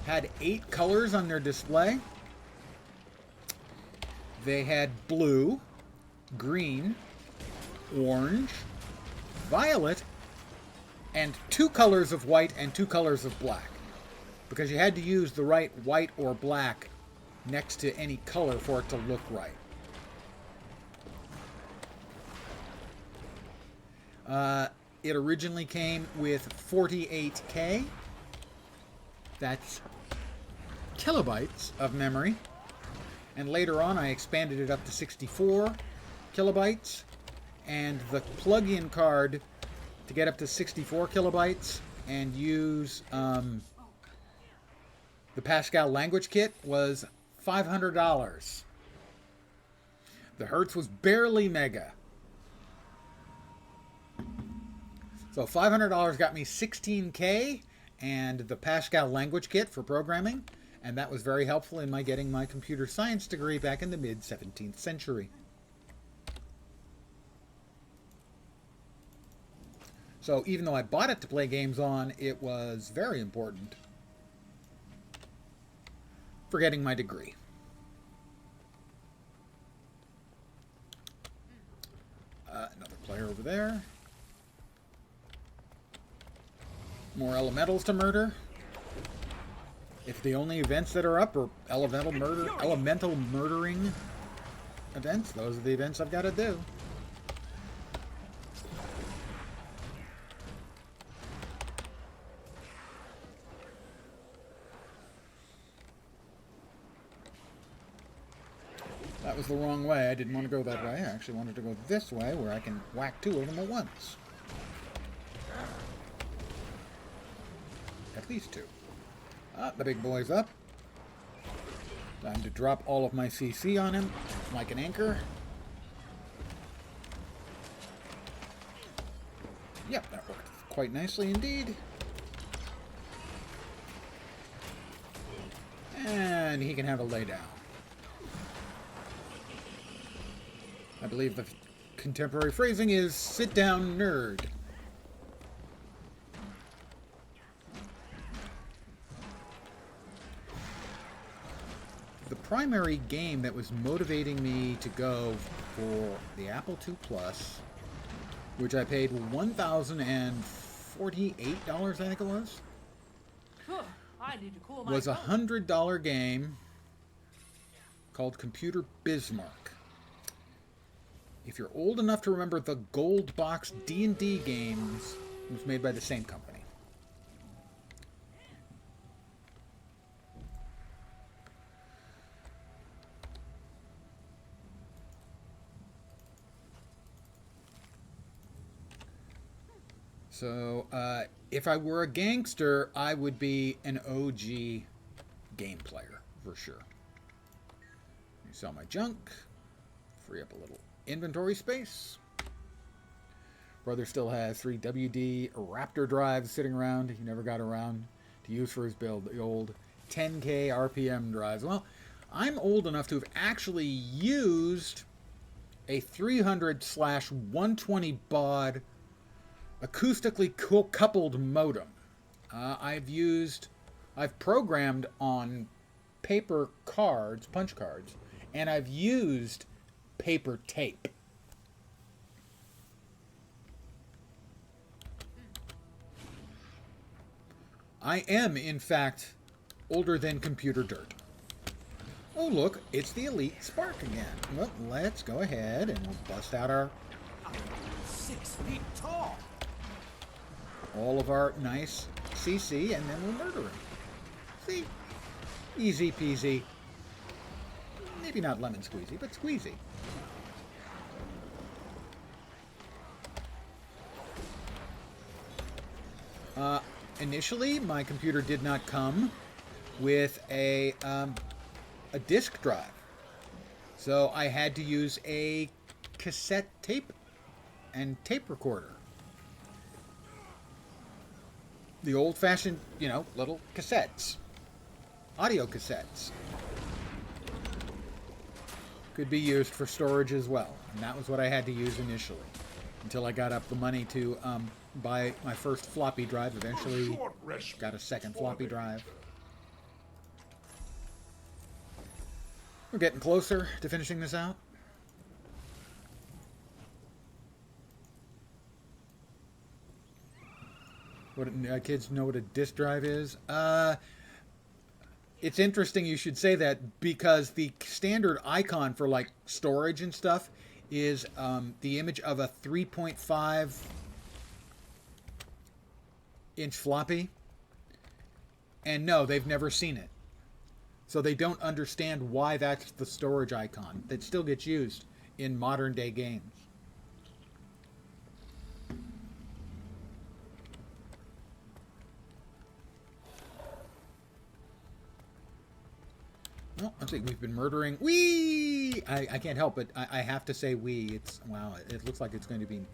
Speaker 1: had 8 colors on their display. They had blue, green, orange, violet, and 2 colors of white and 2 colors of black. Because you had to use the right white or black next to any color for it to look right. It originally came with 48K. That's kilobytes of memory. And later on, I expanded it up to 64 kilobytes. And the plug-in card to get up to 64 kilobytes and use the Pascal language kit was $500. The Hertz was barely mega. So $500 got me 16K and the Pascal language kit for programming, and that was very helpful in my getting my computer science degree back in the mid-17th century. So even though I bought it to play games on, it was very important for getting my degree. Another player over there. More elementals to murder. If the only events that are up are elemental murdering events, those are the events I've got to do. That was the wrong way. I didn't want to go that way. I actually wanted to go this way where I can whack two of them at once. At least two. The big boy's up. Time to drop all of my CC on him like an anchor. Yep, that worked quite nicely indeed. And he can have a lay down. I believe the contemporary phrasing is sit down, nerd. The primary game that was motivating me to go for the Apple II Plus, which I paid $1,048, I think it was a $100 game called Computer Bismarck. If you're old enough to remember the Gold Box D&D games, it was made by the same company. So, if I were a gangster, I would be an OG game player, for sure. You sell my junk, free up a little inventory space. Brother still has 3 WD Raptor drives sitting around. He never got around to use for his build, the old 10K RPM drives. Well, I'm old enough to have actually used a 300/120 baud acoustically coupled modem. I've programmed on paper cards, punch cards, and I've used paper tape. I am, in fact, older than computer dirt. Oh, look, it's the Elite Spark again. Well, let's go ahead and we'll bust out our
Speaker 10: 6 feet tall.
Speaker 1: all of our nice CC, and then we'll murder him. See? Easy peasy. Maybe not lemon squeezy, but squeezy. Initially, my computer did not come with a disk drive. So I had to use a cassette tape and tape recorder. The old-fashioned, little cassettes. Audio cassettes. Could be used for storage as well. And that was what I had to use initially. Until I got up the money to buy my first floppy drive. Eventually got a second floppy drive. We're getting closer to finishing this out. What kids know what a disk drive is? It's interesting you should say that, because the standard icon for like storage and stuff is the image of a 3.5 inch floppy. And no, they've never seen it. So they don't understand why that's the storage icon that still gets used in modern day games. Oh, let's see. We've been murdering. Wee! I can't help it. I have to say we. It's wow. It looks like it's going to be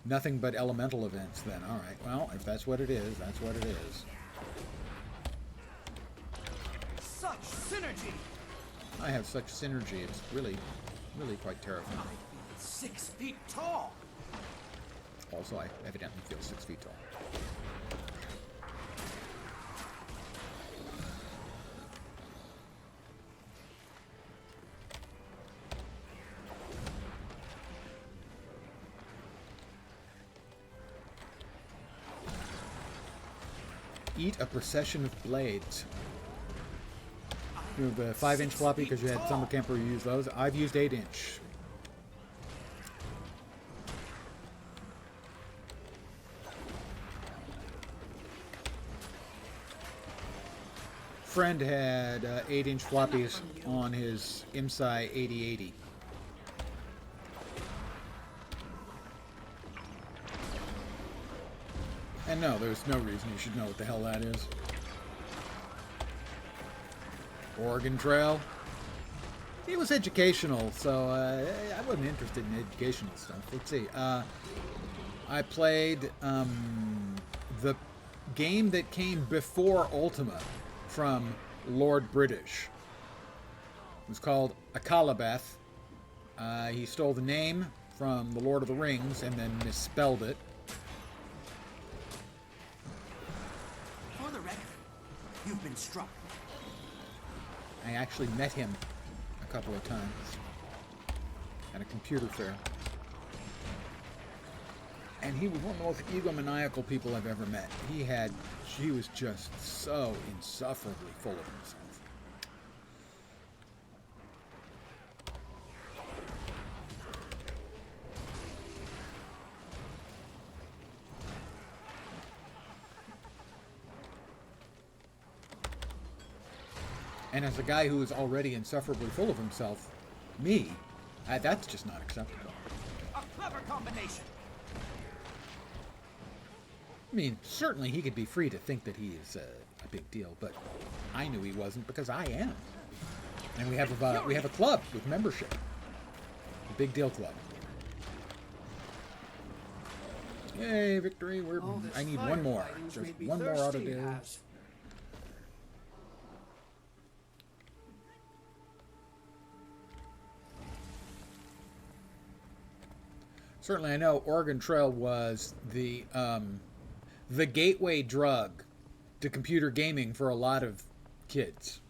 Speaker 1: nothing but elemental events then. All right. Well, if that's what it is, that's what it is.
Speaker 10: Such synergy!
Speaker 1: I have such synergy. It's really quite terrifying.
Speaker 10: 6 feet tall!
Speaker 1: Also, I evidently feel 6 feet tall. Eat a procession of blades. You have a 5-inch floppy because you had summer camp where you use those. I've used 8-inch. Friend had 8-inch floppies on his IMSI 8080. And no, there's no reason you should know what the hell that is. Oregon Trail. It was educational, so I wasn't interested in educational stuff. Let's see. I played the game that came before Ultima from Lord British. It was called Akalabeth. He stole the name from The Lord of the Rings and then misspelled it.
Speaker 2: For the record, you've been struck.
Speaker 1: I actually met him a couple of times at a computer fair. And he was one of the most egomaniacal people I've ever met. He was just so insufferably full of himself. And as a guy who is already insufferably full of himself, that's just not acceptable.
Speaker 10: A clever combination!
Speaker 1: I mean, certainly he could be free to think that he is a big deal, but I knew he wasn't because I am. And we have a club with membership, a big deal club. Yay, victory! I need one more. Just one more ought to do. Certainly, I know Oregon Trail was the gateway drug to computer gaming for a lot of kids.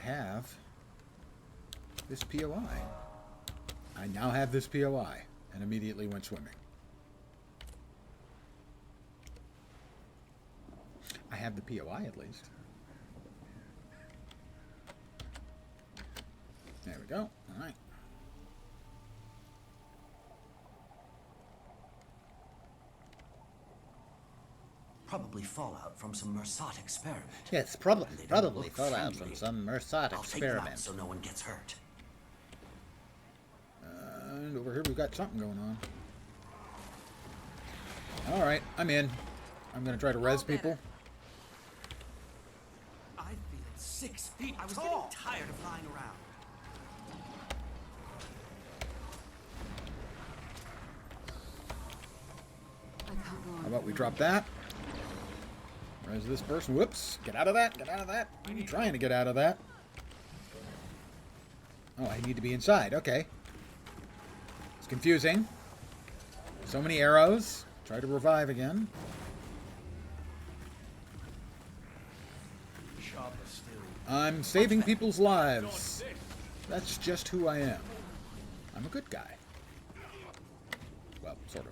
Speaker 1: Have this POI. I now have this POI and immediately went swimming. I have the POI at least. There we go. All right.
Speaker 2: Probably fallout from some Mersat experiment.
Speaker 1: Yes, probably fallout from some Mersat
Speaker 2: I'll take them
Speaker 1: experiment.
Speaker 2: out so no one gets hurt.
Speaker 1: And over here we've got something going on. All right, I'm in. I'm going to try to res people.
Speaker 10: I feel 6 feet tall. I was getting tired of lying around.
Speaker 1: How about we drop that? Res this person. Whoops. Get out of that. Get out of that. I'm trying to get out of that. Oh, I need to be inside. Okay. It's confusing. So many arrows. Try to revive again. I'm saving people's lives. That's just who I am. I'm a good guy. Well, sort of.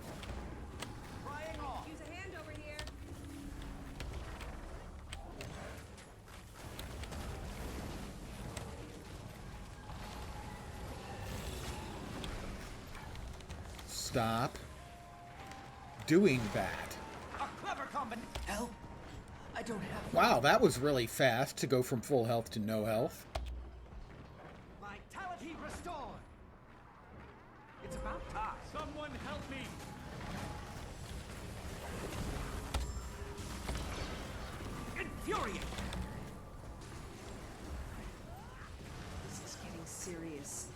Speaker 13: Use a hand over here.
Speaker 1: stop doing that.
Speaker 10: A clever combination. Help? I don't have.
Speaker 1: Wow, that was really fast to go from full health to no health.
Speaker 10: Vitality restored. It's about time. Someone help me. Infuriate.
Speaker 13: This is getting serious.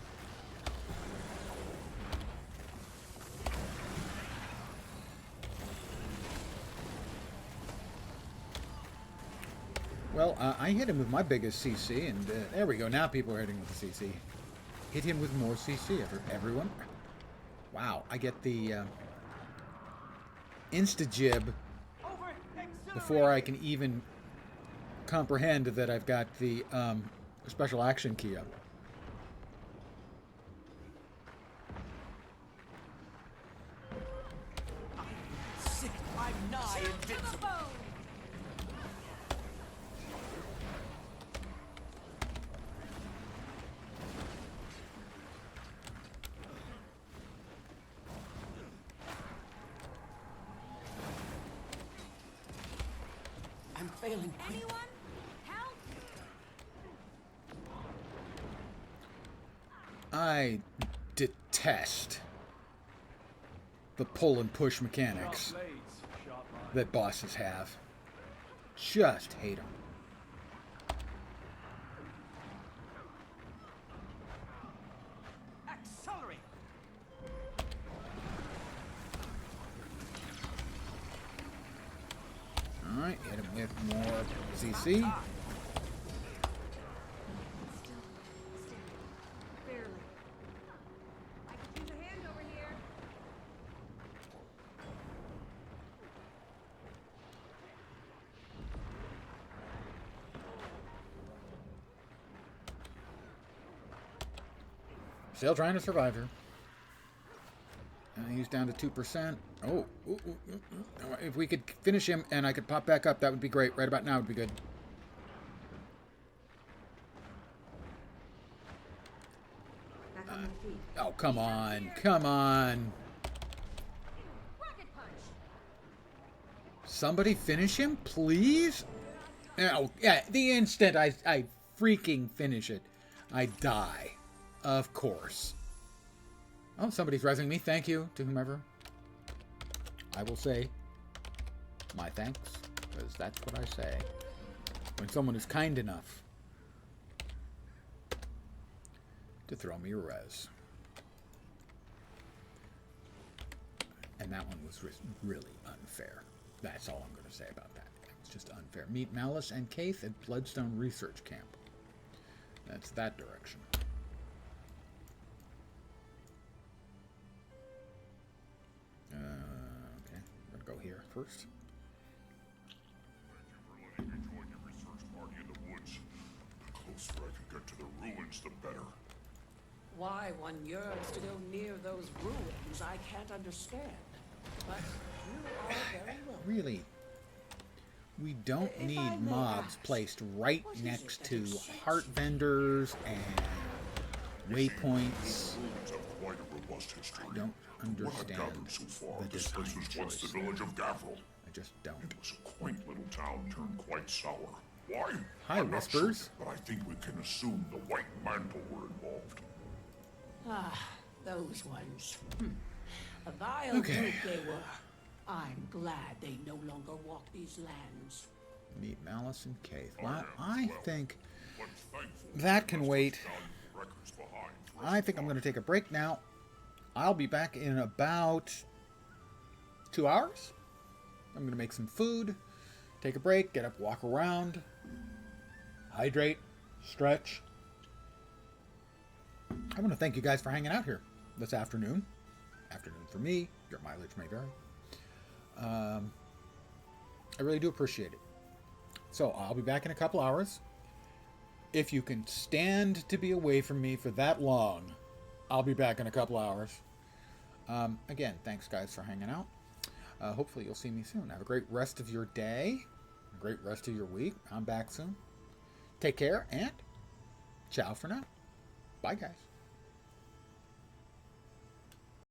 Speaker 1: Well, I hit him with my biggest CC, and there we go. Now people are hitting with the CC. Hit him with more CC. Everyone. Wow, I get the insta-jib before I can even comprehend that I've got the special action key up.
Speaker 10: I'm nigh invincible. I'm failing.
Speaker 13: Anyone? Help!
Speaker 1: I detest the pull and push mechanics that bosses have. Just hate them.
Speaker 10: Accelerate.
Speaker 1: Alright, hit him with more CC.
Speaker 13: Still. Barely. I could use a hand over here.
Speaker 1: Still trying to survive here. He's down to 2%. Oh, if we could finish him and I could pop back up, that would be great. Right about now would be good.
Speaker 13: Back on my feet.
Speaker 1: Oh, come on. Come on.
Speaker 13: Rocket punch.
Speaker 1: Somebody finish him, please? Oh, yeah, the instant I freaking finish it, I die. Of course. Oh, somebody's resing me. Thank you to whomever. I will say my thanks, because that's what I say when someone is kind enough to throw me a res. And that one was really unfair. That's all I'm going to say about that. It's just unfair. Meet Malice and Kaith at Bloodstone Research Camp. That's that direction. Okay, I'm going to go here first.
Speaker 5: Thank you for letting me join your research party in the woods. The closer I can get to the ruins, the better.
Speaker 7: Why one yearns to go near those ruins, I can't understand. But you are very welcome.
Speaker 1: Really, we don't
Speaker 7: If I
Speaker 1: need
Speaker 7: may
Speaker 1: mobs
Speaker 7: ask,
Speaker 1: placed right
Speaker 7: what is
Speaker 1: next
Speaker 7: it that
Speaker 1: to
Speaker 7: excites
Speaker 1: heart
Speaker 7: you?
Speaker 1: vendors and waypoints.
Speaker 5: Ruins have quite a robust history.
Speaker 1: I don't
Speaker 5: From what I've
Speaker 1: understand
Speaker 5: gathered so far,
Speaker 1: the
Speaker 5: this place was
Speaker 1: design
Speaker 5: once the
Speaker 1: choice.
Speaker 5: village of Gavril.
Speaker 1: I just don't.
Speaker 5: It was a quaint little town turned quite sour. Why?
Speaker 1: Hi,
Speaker 5: I'm not
Speaker 1: Whispers.
Speaker 5: sure, but I think we can assume the White Mantle were involved.
Speaker 7: Ah, those ones. A vile
Speaker 1: Okay.
Speaker 7: group they were. I'm glad they no longer walk these lands.
Speaker 1: Meet Malice and Kaith.
Speaker 5: I
Speaker 1: Well,
Speaker 5: am
Speaker 1: I
Speaker 5: as well.
Speaker 1: think
Speaker 5: But thankful
Speaker 1: that can
Speaker 5: for the
Speaker 1: wait.
Speaker 5: valuable records behind for
Speaker 1: I think I'm going to take a break now. I'll be back in about 2 hours. I'm going to make some food, take a break, get up, walk around, hydrate, stretch. I want to thank you guys for hanging out here this afternoon. Afternoon for me. Your mileage may vary. I really do appreciate it. So I'll be back in a couple hours. If you can stand to be away from me for that long, I'll be back in a couple hours. Again, thanks guys for hanging out. Hopefully you'll see me soon. Have a great rest of your day. A great rest of your week. I'm back soon. Take care and ciao for now. Bye guys.